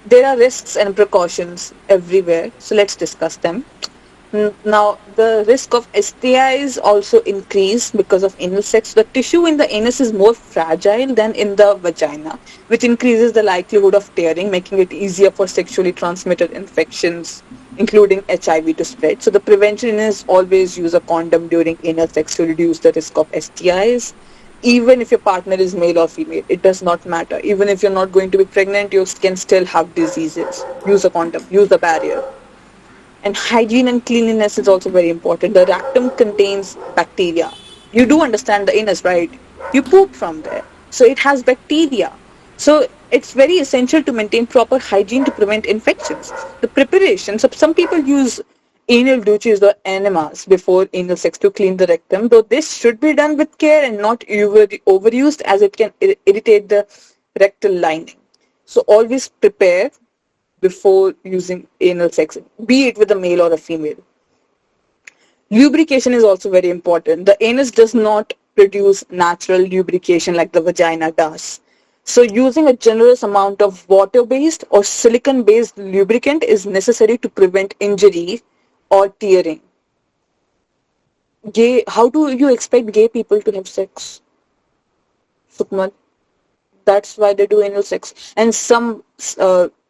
There are risks and precautions everywhere, so let's discuss them. Now, the risk of STIs also increase because of anal sex. The tissue in the anus is more fragile than in the vagina, which increases the likelihood of tearing, making it easier for sexually transmitted infections, including HIV, to spread. So the prevention is always use a condom during anal sex to reduce the risk of STIs. Even if your partner is male or female, it does not matter. Even if you're not going to be pregnant, you can still have diseases. Use a condom, use the barrier. And hygiene and cleanliness is also very important. The rectum contains bacteria. You do understand the anus, right? You poop from there. So it has bacteria. So it's very essential to maintain proper hygiene to prevent infections. The preparation, so some people use anal douches or enemas before anal sex to clean the rectum, though this should be done with care and not overused, as it can irritate the rectal lining. So always prepare before using anal sex, be it with a male or a female. Lubrication is also very important. The anus does not produce natural lubrication like the vagina does. So using a generous amount of water-based or silicone-based lubricant is necessary to prevent injury or tearing. How do you expect gay people to have sex, Sukmal? That's why they do anal sex. And some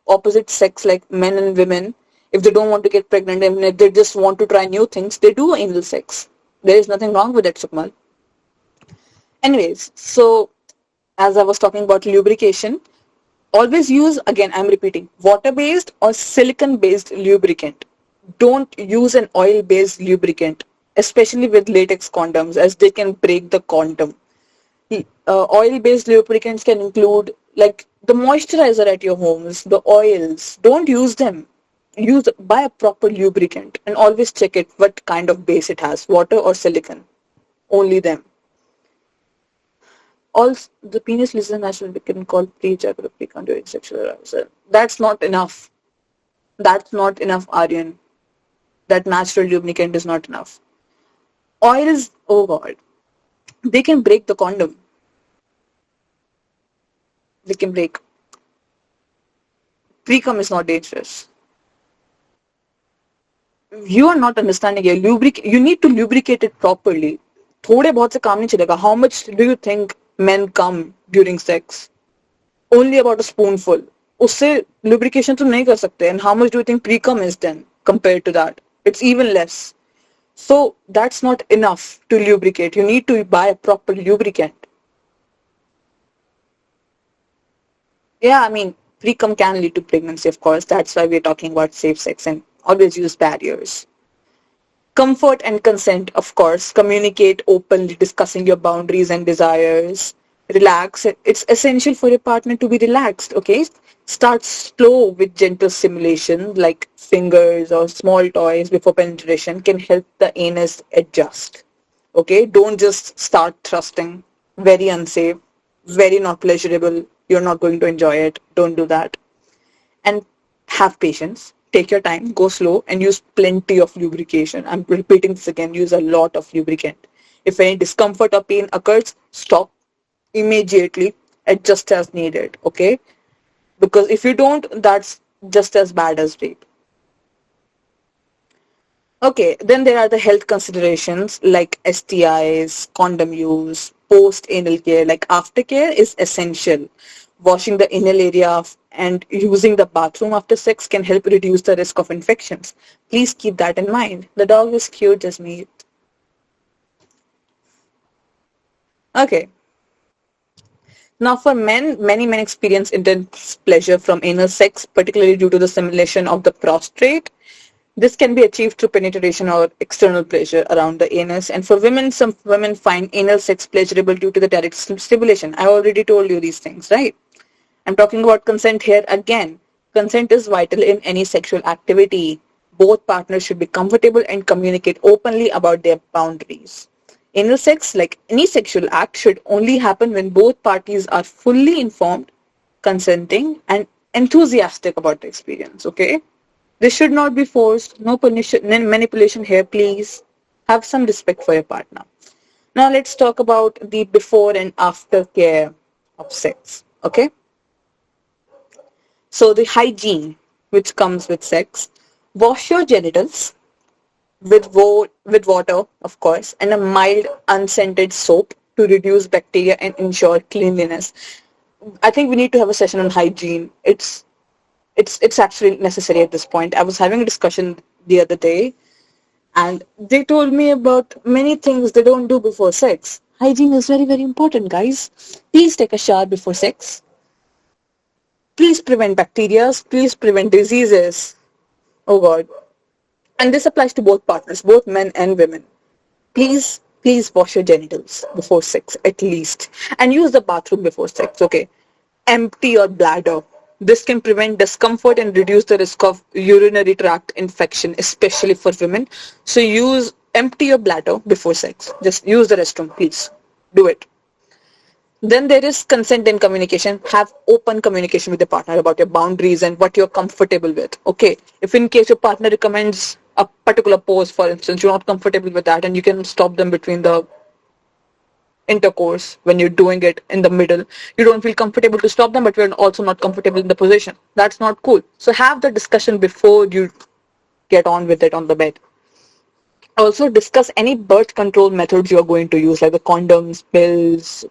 opposite sex, like men and women, if they don't want to get pregnant and if they just want to try new things, they do anal sex. There is nothing wrong with that, Sukmal. Anyways, so as I was talking about lubrication, always use, again I'm repeating, water-based or silicone-based lubricant. Don't use an oil-based lubricant, especially with latex condoms, as they can break the condom. Oil-based lubricants can include like the moisturizer at your homes, the oils. Don't use them. Buy a proper lubricant and always check it what kind of base it has, water or silicone. Only them. Also, the penis loses a natural lubricant called pre-ejaculatory during sexual arousal. That's not enough. That's not enough, Aryan. That natural lubricant is not enough. Oils, oh God, they can break the condom. They can break. Pre-cum is not dangerous. You are not understanding here. You need to lubricate it properly. थोड़े बहुत से काम नहीं चलेगा. How much do you think men come during sex? Only about a spoonful. उससे lubrication तो नहीं कर सकते. And how much do you think pre-cum is then compared to that? It's even less. So that's not enough to lubricate. You need to buy a proper lubricant. Yeah, I mean, pre-cum can lead to pregnancy, of course. That's why we're talking about safe sex and always use barriers. Comfort and consent, of course. Communicate openly, discussing your boundaries and desires. Relax. It's essential for your partner to be relaxed, okay? Start slow with gentle stimulation like fingers or small toys before penetration can help the anus adjust. Okay? Don't just start thrusting. Very unsafe, very not pleasurable. You're not going to enjoy it. Don't do that. And have patience. Take your time, go slow, and use plenty of lubrication. I'm repeating this again, use a lot of lubricant. If any discomfort or pain occurs, stop immediately, adjust as needed, okay? Because if you don't, that's just as bad as rape. Okay, then there are the health considerations like STIs, condom use, post-anal care, like aftercare is essential. Washing the anal area and using the bathroom after sex can help reduce the risk of infections. Please keep that in mind. The dog is cute, just me. Okay. Now for men, many men experience intense pleasure from anal sex, particularly due to the stimulation of the prostate. This can be achieved through penetration or external pleasure around the anus. And for women, some women find anal sex pleasurable due to the direct stimulation. I already told you these things, right? I'm talking about consent here again. Consent is vital in any sexual activity. Both partners should be comfortable and communicate openly about their boundaries. Anal sex, like any sexual act, should only happen when both parties are fully informed, consenting, and enthusiastic about the experience, okay? This should not be forced. No manipulation here, please. Have some respect for your partner. Now let's talk about the before and after care of sex, okay? So the hygiene which comes with sex. Wash your genitals with water, of course, and a mild unscented soap to reduce bacteria and ensure cleanliness. I think we need to have a session on hygiene. It's actually necessary at this point. I was having a discussion the other day and they told me about many things they don't do before sex. Hygiene is very, very important, guys. Please take a shower before sex. Please prevent bacteria. Please prevent diseases. Oh God. And this applies to both partners, both men and women. Please wash your genitals before sex, at least. And use the bathroom before sex, okay? Empty your bladder. This can prevent discomfort and reduce the risk of urinary tract infection, especially for women. So empty your bladder before sex. Just use the restroom, please. Do it. Then there is consent and communication. Have open communication with your partner about your boundaries and what you're comfortable with. Okay. If in case your partner recommends a particular pose, for instance, you're not comfortable with that and you can stop them between the intercourse when you're doing it in the middle. You don't feel comfortable to stop them, but you're also not comfortable in the position. That's not cool. So have the discussion before you get on with it on the bed. Also discuss any birth control methods you're going to use, like the condoms, pills,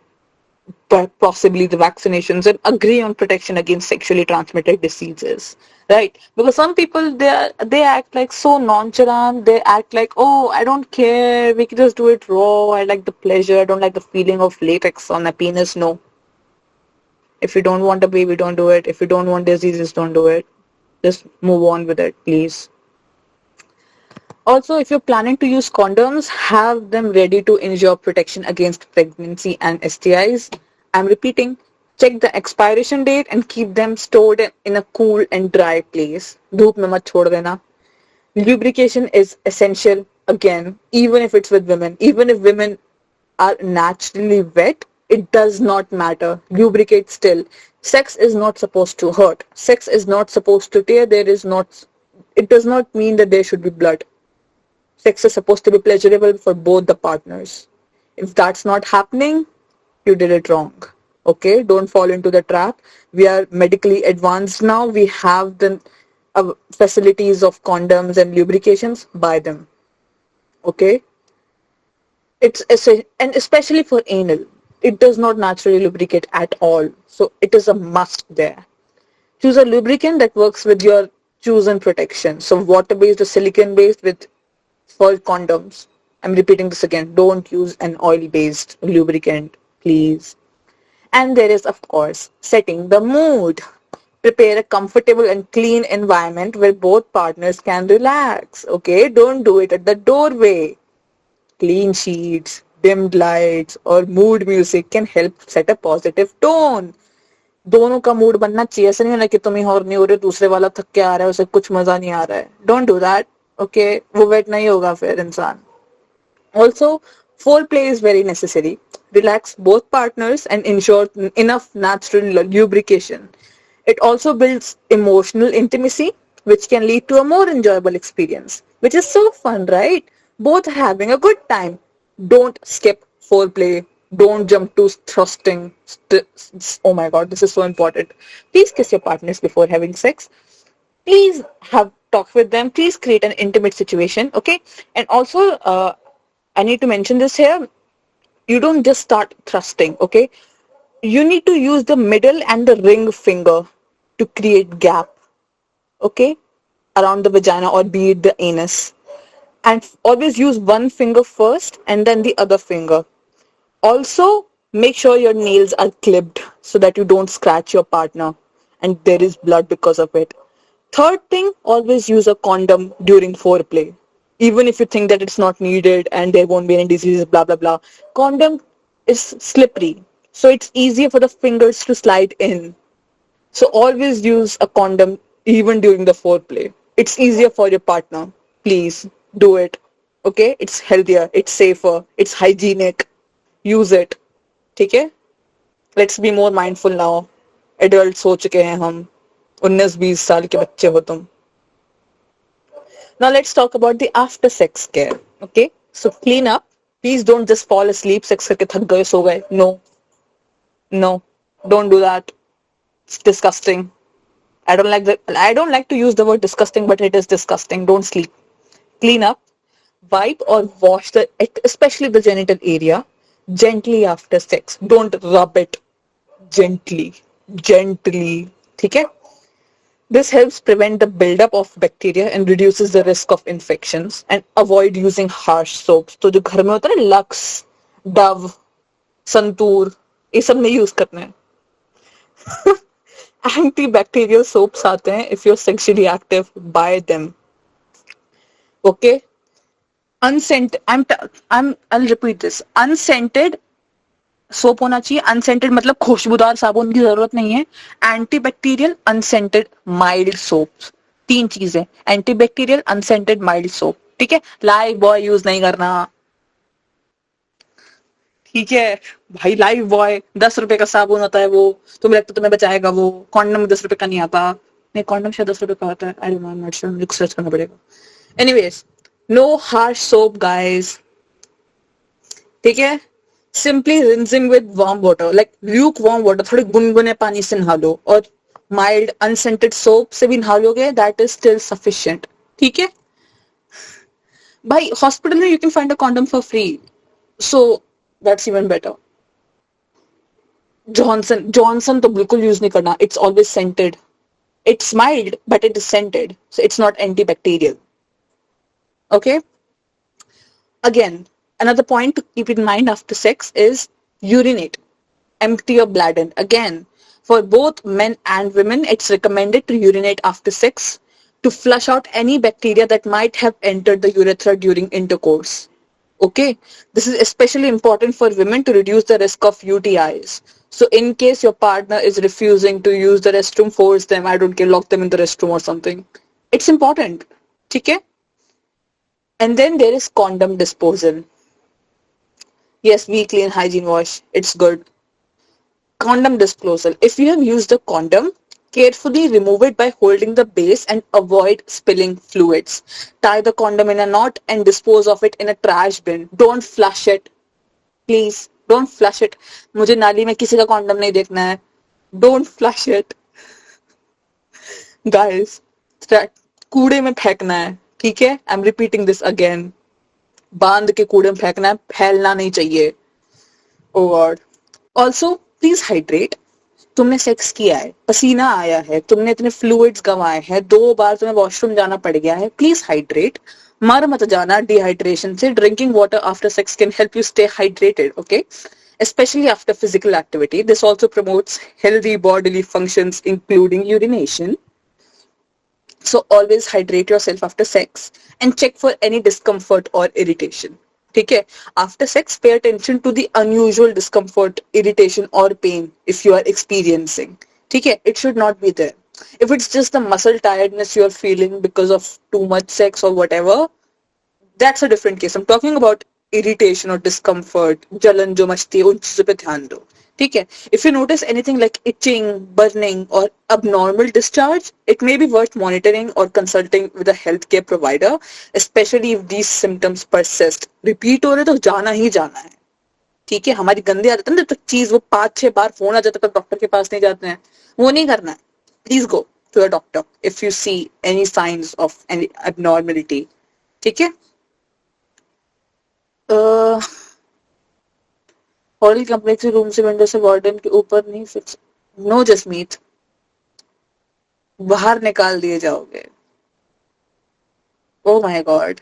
possibly the vaccinations, and agree on protection against sexually transmitted diseases, right? Because some people, they act like so nonchalant. They act like, oh, I don't care, we can just do it raw, I like the pleasure, I don't like the feeling of latex on a penis. No, if you don't want a baby, don't do it. If you don't want diseases, don't do it. Just move on with it, please. Also, if you're planning to use condoms, have them ready to ensure protection against pregnancy and STIs. I'm repeating, check the expiration date and keep them stored in a cool and dry place. Dhoop mein mat chhod dena. Lubrication is essential, again, even if it's with women. Even if women are naturally wet, it does not matter. Lubricate still. Sex is not supposed to hurt. Sex is not supposed to tear. It does not mean that there should be blood. Sex is supposed to be pleasurable for both the partners. If that's not happening, you did it wrong. Okay, don't fall into the trap. We are medically advanced now. We have the facilities of condoms and lubrications. Buy them. Okay, and especially for anal, it does not naturally lubricate at all. So it is a must there. Choose a lubricant that works with your chosen protection. So water-based or silicone-based with for condoms. I'm repeating this again. Don't use an oil-based lubricant, please. And there is, of course, setting the mood. Prepare a comfortable and clean environment where both partners can relax. Okay, don't do it at the doorway. Clean sheets, dimmed lights, or mood music can help set a positive tone. दोनों का mood बनना चाहिए, ऐसा नहीं होना कि तुम ही horny हो रहे हो, दूसरे वाला थक के आ रहा है, उसे कुछ मजा नहीं आ रहा है. Don't do that. ओके, वो वेट नहीं होगा फिर इंसान. Also, foreplay is very necessary. Relax both partners and ensure enough natural lubrication. It also builds emotional intimacy, which can lead to a more enjoyable experience, which is so fun, right? Both having a good time. Don't skip foreplay. Don't jump to thrusting. Oh my god, this is so important. Please kiss your partners before having sex. Please have talk with them. Please create an intimate situation, okay? And also, I need to mention this here. You don't just start thrusting, okay? You need to use the middle and the ring finger to create gap, okay? Around the vagina or be it the anus. And always use one finger first and then the other finger. Also, make sure your nails are clipped so that you don't scratch your partner and there is blood because of it. Third thing, always use a condom during foreplay. Even if you think that it's not needed and there won't be any diseases, blah, blah, blah. Condom is slippery. So it's easier for the fingers to slide in. So always use a condom even during the foreplay. It's easier for your partner. Please do it. Okay? It's healthier. It's safer. It's hygienic. Use it. ठीक है? Let's be more mindful now. Adults हो चुके हैं हम. 19-20 साल के बच्चे हो तुम. Now let's talk about the after sex care. Okay? So clean up. Please don't just fall asleep. Sex करके थक गए सो गए. No. No. Don't do that. It's disgusting. I don't like to use the word disgusting, but it is disgusting. Don't sleep. Clean up. Wipe or wash especially the genital area gently after sex. Don't rub it. Gently. Gently. Okay? This helps prevent the buildup of bacteria and reduces the risk of infections, and avoid using harsh soaps. तो जो घर में होता है ना, Lux, Dove, Santoor, ये सब नहीं use करना है. Antibacterial soaps आते हैं. If you're sexually active, buy them. Okay? Unscented. I'll repeat this. Unscented soap होना चाहिए. अनसेंटेड मतलब खुशबूदार साबुन की जरूरत नहीं है. Antibacterial, unscented, mild soaps. 3 चीजें. Antibacterial, unscented, mild soap. ठीक है? लाइफ बॉय यूज नहीं करना. ठीक है भाई, लाइफ बॉय 10 रुपए का साबुन होता है वो. तुम्हें लगता तुम्हें बचाएगा वो. कॉन्डम 10 रुपए का नहीं आता. नहीं, कॉन्डम शायद 10 रुपए का आता है. I don't know, I am not sure. मुझे सर्च करना पड़ेगा. Anyways, no harsh soap guys. ठीक है? Simply rinsing with warm water, like lukewarm water. थोड़े गुनगुने पानी से नहा लो. और mild unscented soap से भी नहा लोगे, that is still sufficient. ठीक है? भाई हॉस्पिटल में you can find a condom for free, so that's even better. Johnson तो बिल्कुल यूज नहीं करना. It's always scented. It's mild, but it is scented, so it's not antibacterial. Okay? Again, another point to keep in mind after sex is urinate. Empty your bladder. Again, for both men and women, it's recommended to urinate after sex to flush out any bacteria that might have entered the urethra during intercourse. Okay? This is especially important for women to reduce the risk of UTIs. So in case your partner is refusing to use the restroom, force them, I don't care, lock them in the restroom or something. It's important. Okay? And then there is condom disposal. Yes, weekly and hygiene wash. It's good. Condom disposal. If you have used a condom, carefully remove it by holding the base and avoid spilling fluids. Tie the condom in a knot and dispose of it in a trash bin. Don't flush it. Please, don't flush it. मुझे नाली में किसी का condom नहीं देखना है. Don't flush it. Guys, कूड़े में फेंकना है. ठीक है? I'm repeating this again. बांध के कूड़े में फेंकना है, फैलना नहीं चाहिए. Oh God. Also, please hydrate. तुमने सेक्स किया है, पसीना आया है, तुमने इतने फ्लूइड्स गंवाए हैं, 2 बार तुम्हें वॉशरूम जाना पड़ गया है, प्लीज हाइड्रेट. मर मत जाना डिहाइड्रेशन से. Drinking water after sex can help you stay hydrated, okay, especially after physical activity. This also promotes healthy bodily functions, including urination. So always hydrate yourself after sex and check for any discomfort or irritation. ठीक है. After sex, pay attention to the unusual discomfort, irritation or pain if you are experiencing. ठीक है. It should not be there. If it's just the muscle tiredness you are feeling because of too much sex or whatever, that's a different case. I'm talking about irritation or discomfort, jalan jo machti, उन चीजों पे ध्यान दो. ठीक है. If you notice anything like itching, burning or abnormal discharge, it may be worth monitoring or consulting with a healthcare provider, especially if these symptoms persist. Repeat हो रहे तो जाना ही जाना है. ठीक है. हमारी गंदी आदत है ना, जब तक चीज वो 5-6 बार फोन आ जाता है तब डॉक्टर के पास नहीं जाते हैं, वो नहीं करना है. Please go to a doctor if you see any signs of any abnormality. ठीक है. होटल कम्प्लेक्स रूम से विंडो से वार्डन के ऊपर नहीं फिक्स. नो जसमीत, बाहर निकाल दिए जाओगे. Oh my God.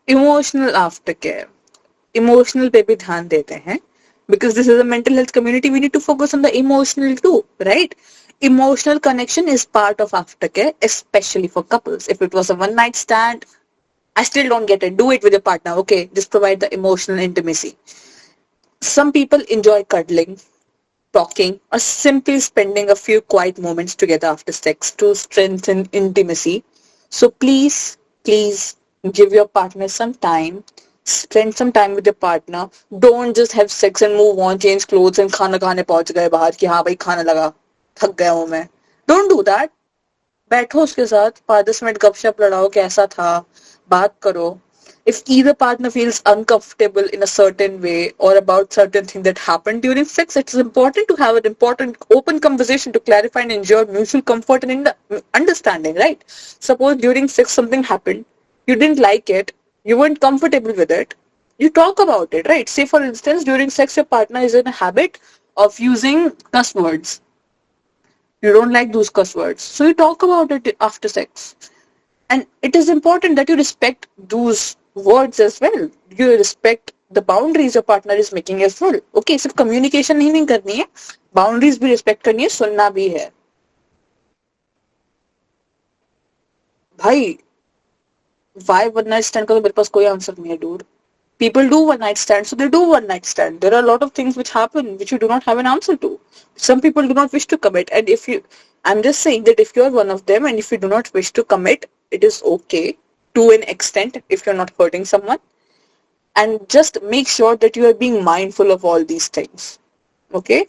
Emotional after care, emotional पे भी ध्यान देते हैं because this is a mental health community. We need to focus on the emotional too, right? Emotional connection is part of aftercare, especially for couples. If it was a one night stand, I still don't get it. Do it with your partner, okay? Just provide the emotional intimacy. Some people enjoy cuddling, talking, or simply spending a few quiet moments together after sex to strengthen intimacy. So please, please give your partner some time. Spend some time with your partner. Don't just have sex and move on, change clothes and खाना खाने पहुंच गए बाहर कि हाँ भाई खाना लगा, थक गया हूँ मैं. Don't do that. बैठो उसके साथ 5-10 मिनट गपशप लड़ाओ, कैसा था, बात करो. If either partner feels uncomfortable in a certain way or about certain thing that happened during sex, it's important to have an important open conversation to clarify and ensure mutual comfort and understanding, right? Suppose during sex something happened, you didn't like it, you weren't comfortable with it, you talk about it, right? Say for instance, during sex your partner is in a habit of using cuss words. You don't like those cuss words, so you talk about it after sex. And it is important that you respect those words as well. You respect the boundaries your partner is making as well. Okay, सिर्फ communication ही नहीं करनी है, boundaries भी respect करनी है, सुनना भी है. भाई, why one night stand का तो मेरे पास कोई आंसर नहीं है, dude. People do one night stand, so they do one night stand. There are a lot of things which happen which you do not have an answer to. Some people do not wish to commit, and I'm just saying that if you are one of them and if you do not wish to commit, it is okay to an extent if you're not hurting someone. And just make sure that you are being mindful of all these things. Okay?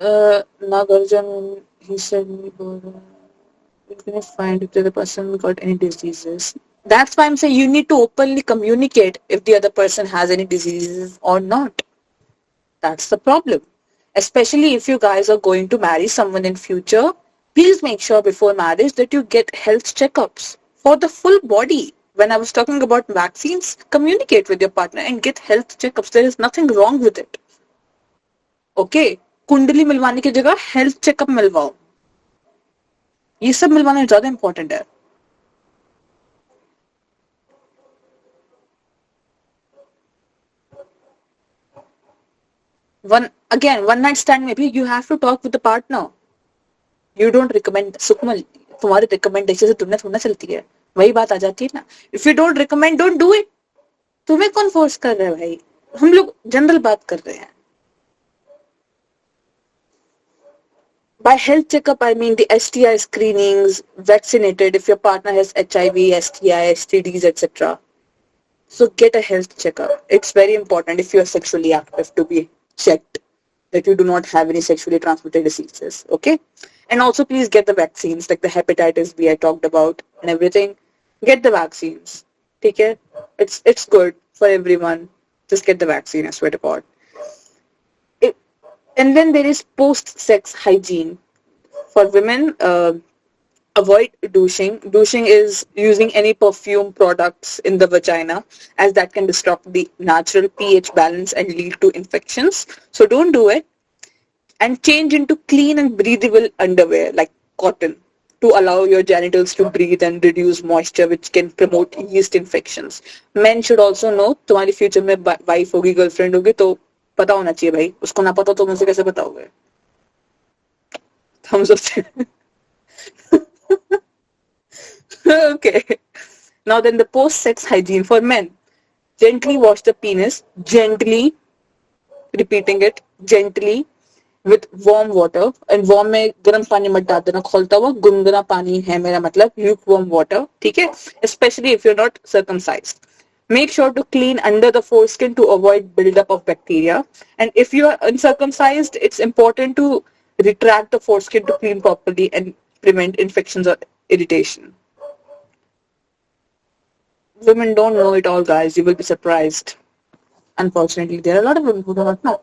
Nagarjan, he said, you can find if the other person got any diseases. That's why I'm saying you need to openly communicate if the other person has any diseases or not. That's the problem. Especially if you guys are going to marry someone in future, please make sure before marriage that you get health checkups for the full body. When I was talking about vaccines, communicate with your partner and get health checkups. There is nothing wrong with it. Okay? कुंडली मिलवाने की जगह health checkup मिलवाओ. ये सब मिलवाना ज्यादा important है. One night stand में भी you have to talk with the partner. You don't recommend. Sukamal, तुम्हारे रिकमेंडेशन से दुनिया थोड़ा चलती है. वही बात आ जाती है ना. If you don't recommend, don't do it. तुम्हें कौन फोर्स कर रहा है भाई? हम लोग जनरल बात कर रहे हैं. By health checkup, I mean the STI screenings, vaccinated if your partner has HIV, STI, STDs, etc. So get a health checkup. It's very important if you are sexually active to be checked that you do not have any sexually transmitted diseases. Okay? And also please get the vaccines like the hepatitis B I talked about and everything. Get the vaccines. Take care. It's good for everyone. Just get the vaccine, I swear to God. And then there is post-sex hygiene. For women, Avoid douching. Douching is using any perfume products in the vagina, as that can disrupt the natural pH balance and lead to infections. So don't do it. And change into clean and breathable underwear like cotton to allow your genitals to breathe and reduce moisture, which can promote yeast infections. Men should also know, तुम्हारी future में wife होगी, girlfriend होगी, तो पता होना चाहिए भाई. उसको ना पता तो मुझे कैसे बताओगे? हम सोचते Okay. Now then, the post-sex hygiene for men. Gently wash the penis, gently, repeating it, gently, with warm water. And warm में गर्म पानी मत डाल देना, खौलता हुआ गुनगुना पानी है मेरा मतलब, lukewarm water, ठीक है? Especially if you're not circumcised. Make sure to clean under the foreskin to avoid buildup of bacteria. And if you are uncircumcised, it's important to retract the foreskin to clean properly and prevent infections or irritation. Women don't know it all, guys. You will be surprised. Unfortunately, there are a lot of women who do not know.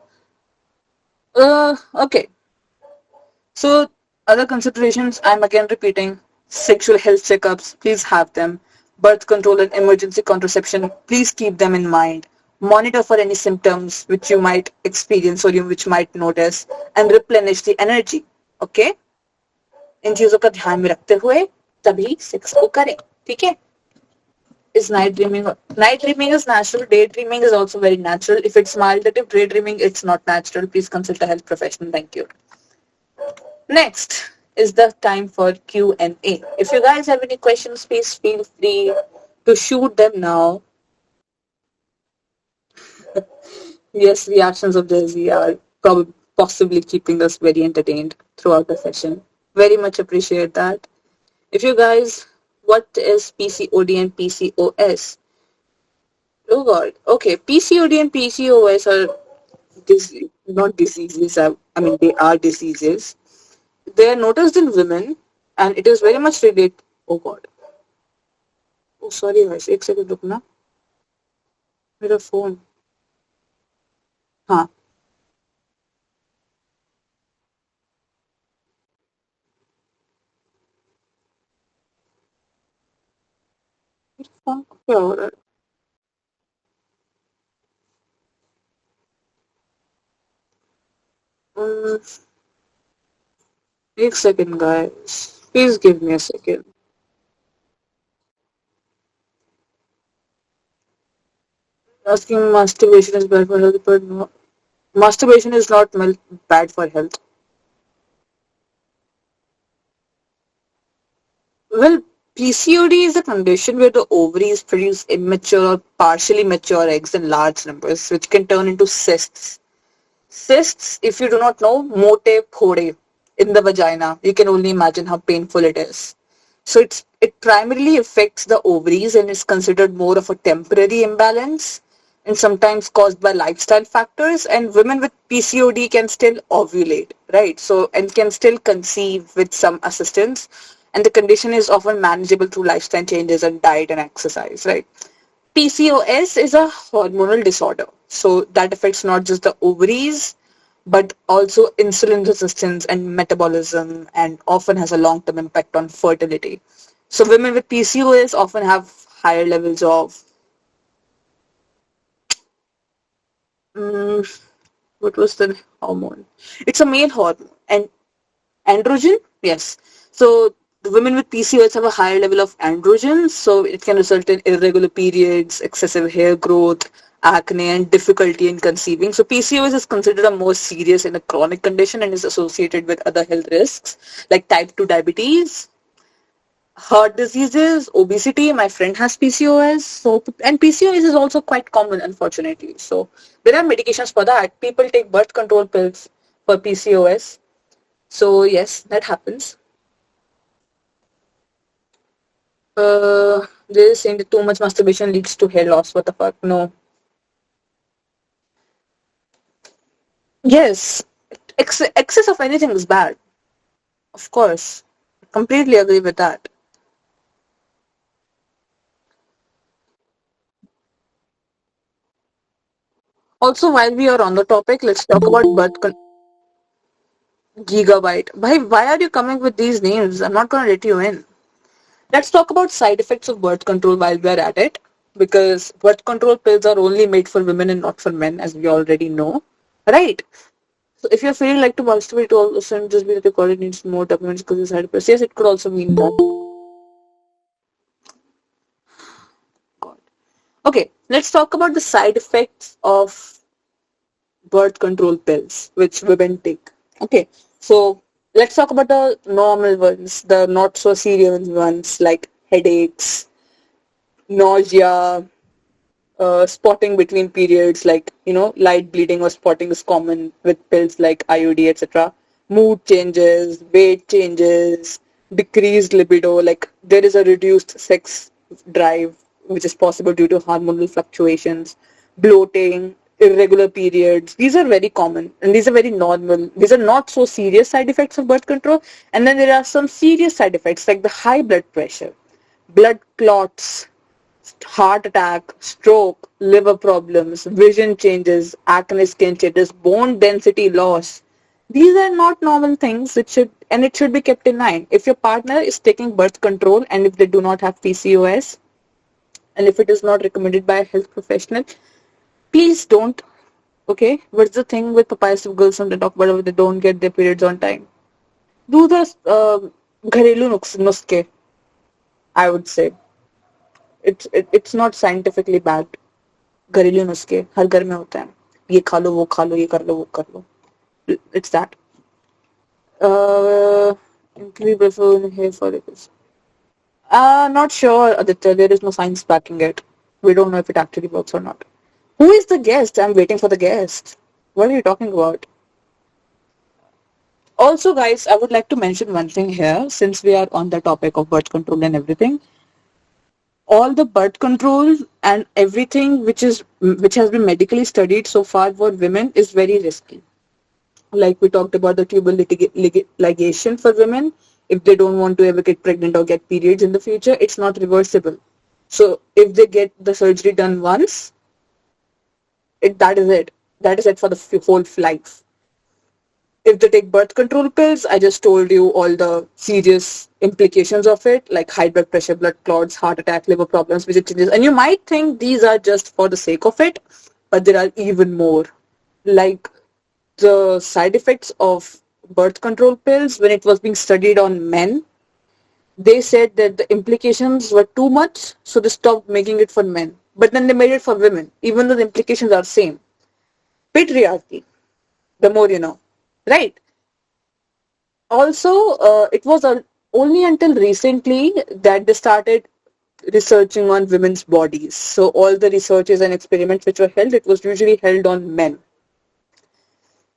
Okay. So, other considerations, I'm again repeating, sexual health checkups, please have them. Birth control and emergency contraception, please keep them in mind. Monitor for any symptoms which you might experience or you which might notice, and replenish the energy. Okay? इन चीजों का ध्यान में रखते हुए तभी sex को करें. ठीक है? Is night dreaming? Night dreaming is natural. Daydreaming is also very natural. If it's maladaptive daydreaming, it's not natural. Please consult a health professional. Thank you. Next is the time for Q&A. If you guys have any questions, please feel free to shoot them now. Yes, reactions of Daisy are probably possibly keeping us very entertained throughout the session. Very much appreciate that. If you guys, what is PCOD and PCOS? Oh God. Okay, PCOD and PCOS are not diseases. I mean, they are diseases. They are noticed in women, and it is very much related. Oh God. Oh sorry guys. एक second रुकना. मेरा phone. हाँ. मेरा phone को क्या हो रहा है? एक second guys. Please give me a second. Asking masturbation is bad for health, but no, masturbation is not bad for health. Well, PCOD is a condition where the ovaries produce immature or partially mature eggs in large numbers, which can turn into cysts. Cysts, if you do not know, mote phode in the vagina. You can only imagine how painful it is. So it primarily affects the ovaries and is considered more of a temporary imbalance and sometimes caused by lifestyle factors. And women with PCOD can still ovulate, right? So and can still conceive with some assistance. And the condition is often manageable through lifestyle changes and diet and exercise, right? PCOS is a hormonal disorder. So that affects not just the ovaries, but also insulin resistance and metabolism and often has a long-term impact on fertility. So women with PCOS often have higher levels of what was the hormone? It's a male hormone and androgen. Yes. So the women with PCOS have a higher level of androgen, so it can result in irregular periods, excessive hair growth, acne, and difficulty in conceiving. So PCOS is considered a more serious and a chronic condition and is associated with other health risks like type 2 diabetes, heart diseases, obesity. My friend has PCOS, so and PCOS is also quite common, unfortunately. So there are medications for that. People take birth control pills for PCOS. So yes, that happens. They're saying that too much masturbation leads to hair loss. What the fuck? No. Yes, excess of anything is bad. Of course, completely agree with that. Also, while we are on the topic, let's talk about birth. Gigabyte. Why are you coming with these names? I'm not going to let you in. Let's talk about side effects of birth control while we are at it, because birth control pills are only made for women and not for men, as we already know. Right? So if you're feeling like to masturbate all of a sudden, just be that your body needs more documents because of side effects. Yes, it could also mean that. God. Okay, let's talk about the side effects of birth control pills which women take. Okay, so let's talk about the normal ones, the not so serious ones like headaches, nausea, spotting between periods, like light bleeding or spotting is common with pills like IUD, etc. Mood changes, weight changes, decreased libido, like there is a reduced sex drive which is possible due to hormonal fluctuations, bloating, irregular periods. These are very common and these are very normal. These are not so serious side effects of birth control. And then there are some serious side effects like the high blood pressure, blood clots, heart attack, stroke, liver problems, vision changes, acne, skin changes, bone density loss. These are not normal things. It should be kept in mind. If your partner is taking birth control and if they do not have PCOS and if it is not recommended by a health professional, please don't. Okay, what's the thing with papayas of girls sometimes talk about if they don't get their periods on time? Do the घरेलू नुस्खे, I would say. It's not scientifically backed. घरेलू नुस्खे हर घर में होते हैं. ये खा लो, वो खा लो, ये कर लो, वो कर लो. It's that. Increase prefer hair follicles. Not sure, Aditya. There is no science backing it. We don't know if it actually works or not. Who is the guest? I'm waiting for the guest. What are you talking about? Also, guys, I would like to mention one thing here, since we are on the topic of birth control and everything. All the birth control and everything which has been medically studied so far for women is very risky. Like we talked about the tubal ligation for women, if they don't want to ever get pregnant or get periods in the future, it's not reversible. So if they get the surgery done once, that is it. That is it for the whole life. If they take birth control pills, I just told you all the serious implications of it, like high blood pressure, blood clots, heart attack, liver problems, vision changes. And you might think these are just for the sake of it, but there are even more. Like the side effects of birth control pills, when it was being studied on men, they said that the implications were too much, so they stopped making it for men. But then they made it for women, even though the implications are same. Patriarchy, the more you know, right? Also, it was only until recently that they started researching on women's bodies. So all the researches and experiments which were held, it was usually held on men.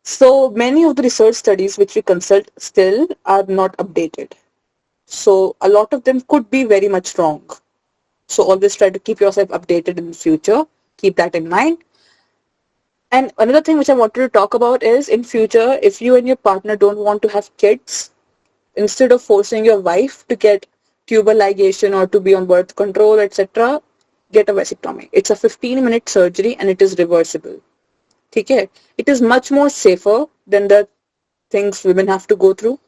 So many of the research studies which we consult still are not updated. So a lot of them could be very much wrong. So always try to keep yourself updated in the future. Keep that in mind. And another thing which I wanted to talk about is in future, if you and your partner don't want to have kids, instead of forcing your wife to get tubal ligation or to be on birth control, etc., get a vasectomy. It's a 15-minute surgery and it is reversible. Okay? It is much more safer than the things women have to go through,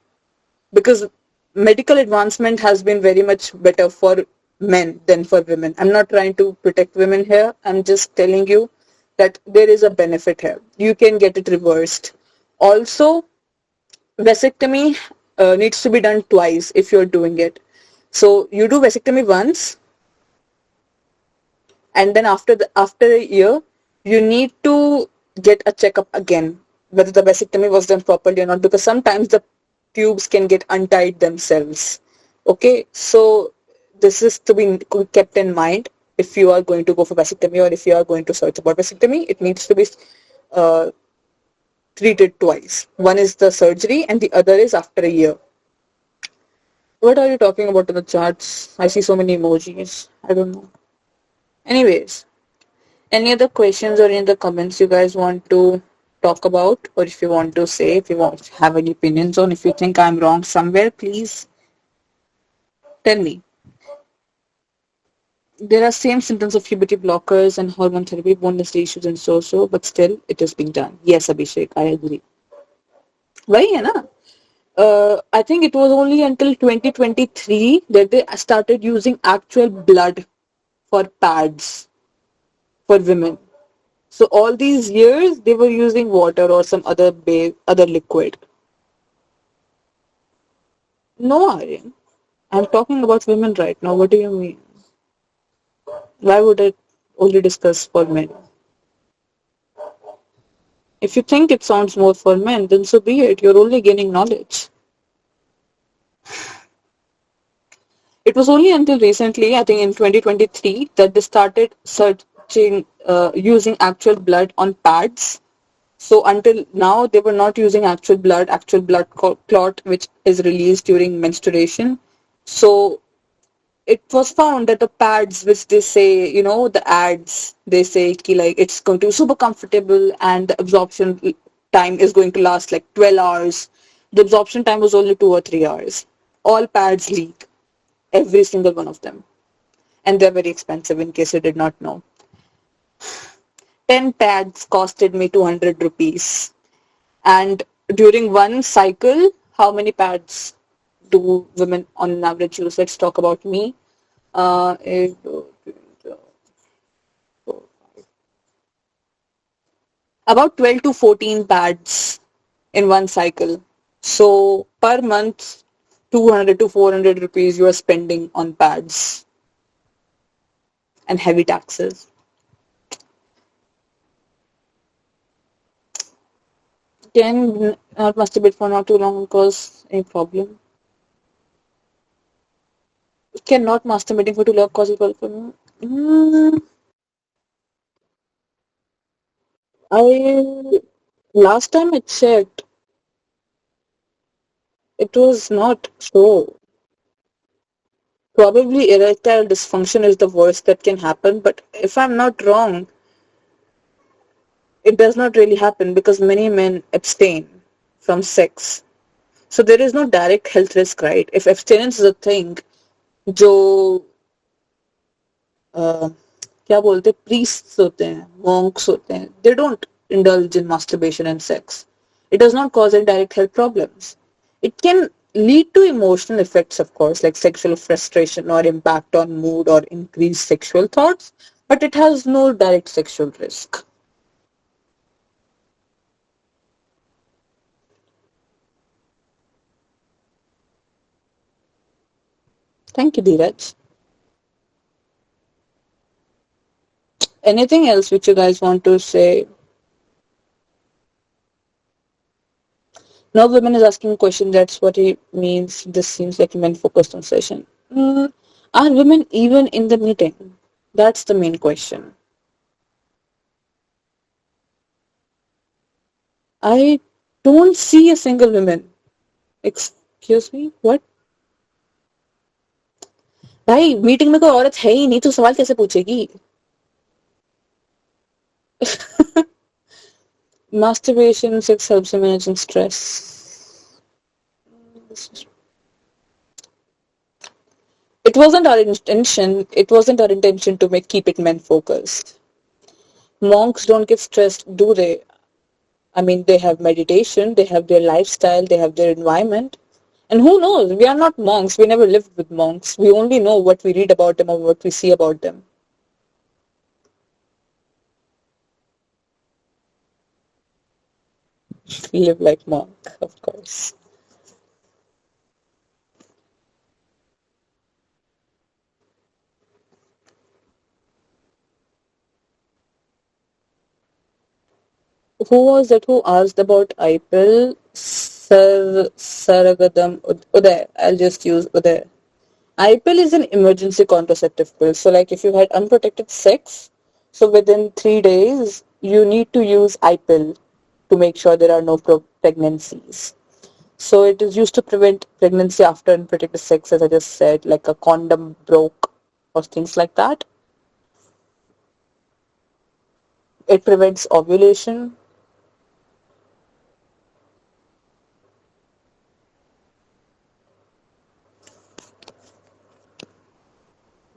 because medical advancement has been very much better for men than for women. I'm not trying to protect women here. I'm just telling you that there is a benefit here. You can get it reversed. Also, vasectomy needs to be done twice if you're doing it. So you do vasectomy once, and then after a year, you need to get a checkup again whether the vasectomy was done properly or not, because sometimes the tubes can get untied themselves. Okay, so this is to be kept in mind if you are going to go for vasectomy or if you are going to search about vasectomy. It needs to be treated twice. One is the surgery and the other is after a year. What are you talking about in the charts? I see so many emojis. I don't know. Anyways, any other questions or any other comments you guys want to talk about, or if you want to say, if you want to have any opinions on, if you think I'm wrong somewhere, please tell me. There are same symptoms of puberty blockers and hormone therapy, bone density issues and so, but still it is being done. Yes, Abhishek, I agree. वही है ना, I think it was only until 2023 that they started using actual blood for pads for women. So all these years they were using water or some other other liquid. No, Aryan. I'm talking about women right now. What do you mean? Why would I only discuss for men? If you think it sounds more for men, then so be it. You're only gaining knowledge. It was only until recently, I think in 2023, that they started searching, using actual blood on pads. So until now, they were not using actual blood clot, which is released during menstruation. So it was found that the pads, which they say, the ads, they say ki like it's going to be super comfortable and the absorption time is going to last like 12 hours. The absorption time was only 2 or 3 hours. All pads leak, every single one of them, and they're very expensive. In case you did not know, 10 pads costed me 200 rupees. And during one cycle, how many pads do women on an average use? Let's talk about me. Uh, it- about 12 to 14 pads in one cycle. So per month, 200 to 400 rupees you are spending on pads and heavy taxes. Can not masturbate for not too long cause any problem. Cannot masturbating for too long cause a problem. I last time I checked, it was not so. Probably erectile dysfunction is the worst that can happen, but if I'm not wrong, it does not really happen because many men abstain from sex. So there is no direct health risk, right? If abstinence is a thing, जो uh, क्या बोलते priests होते हैं, monks होते हैं, they don't indulge in masturbation and sex. It does not cause any direct health problems. It can lead to emotional effects, of course, like sexual frustration or impact on mood or increased sexual thoughts, but it has no direct sexual risk. Thank you, Dheeraj. Anything else which you guys want to say? Now women is asking a question. That's what he means. This seems like a men focused on session. Are women even in the meeting? That's the main question. I don't see a single woman. Excuse me? What? भाई meeting में कोई औरत है ही नहीं तो सवाल कैसे पूछेगी? Masturbation, sex helps in managing stress. It wasn't our intention. It wasn't our intention to make keep it men focused. Monks don't get stressed, do they? I mean, they have meditation, they have their lifestyle, they have their environment. And who knows? We are not monks. We never lived with monks. We only know what we read about them or what we see about them. We live like monk, of course. Who was that who asked about IPIL? Saragadam Uday. I'll just use Uday. IPIL is an emergency contraceptive pill. So, like if you had unprotected sex, so within 3 days, you need to use IPIL to make sure there are no pregnancies. So, it is used to prevent pregnancy after unprotected sex, as I just said, like a condom broke or things like that. It prevents ovulation.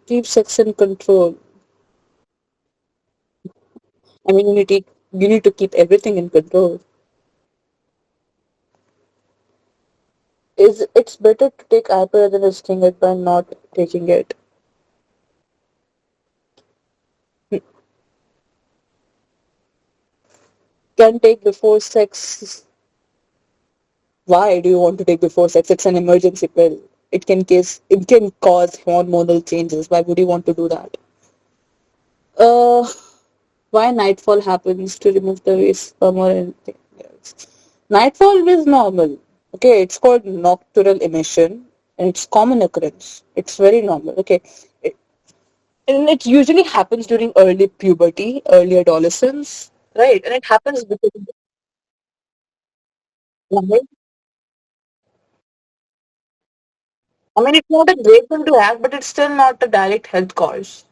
Keep sex in control. I mean, you need to keep everything in control. Is it's better to take iPad rather than risking it by not taking it? Can take before sex. Why do you want to take before sex? It's an emergency pill. It can cause hormonal changes. Why would you want to do that? Uh, why nightfall happens to remove the waste sperm or anything else? Nightfall is normal. Okay, it's called nocturnal emission and it's common occurrence. It's very normal. Okay, it, and it usually happens during early puberty, early adolescence, right? And it happens because I mean, it's not a great thing to have, but it's still not a direct health cause.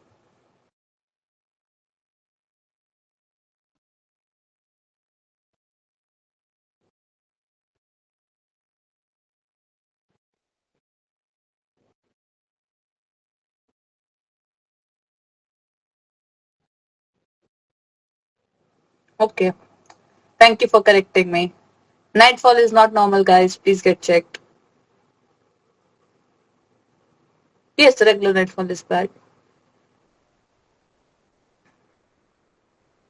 Okay, thank you for correcting me. Nightfall is not normal, guys. Please get checked. Yes, the regular nightfall is bad.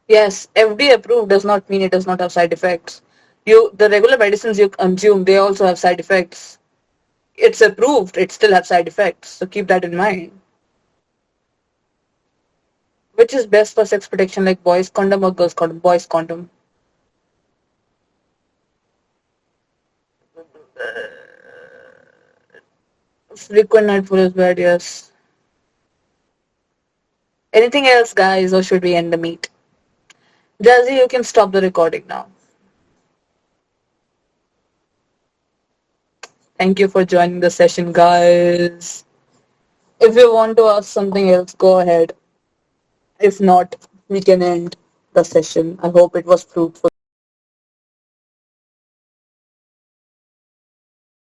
Yes, FDA approved does not mean it does not have side effects. The regular medicines you consume, they also have side effects. It's approved, it still have side effects. So keep that in mind. Which is best for sex protection, like boys condom or girls condom? Boys condom. Frequent nightfall is bad, yes. Anything else, guys, or should we end the meet? Jazzy, you can stop the recording now. Thank you for joining the session, guys. If you want to ask something else, go ahead. If not, we can end the session. I hope it was fruitful.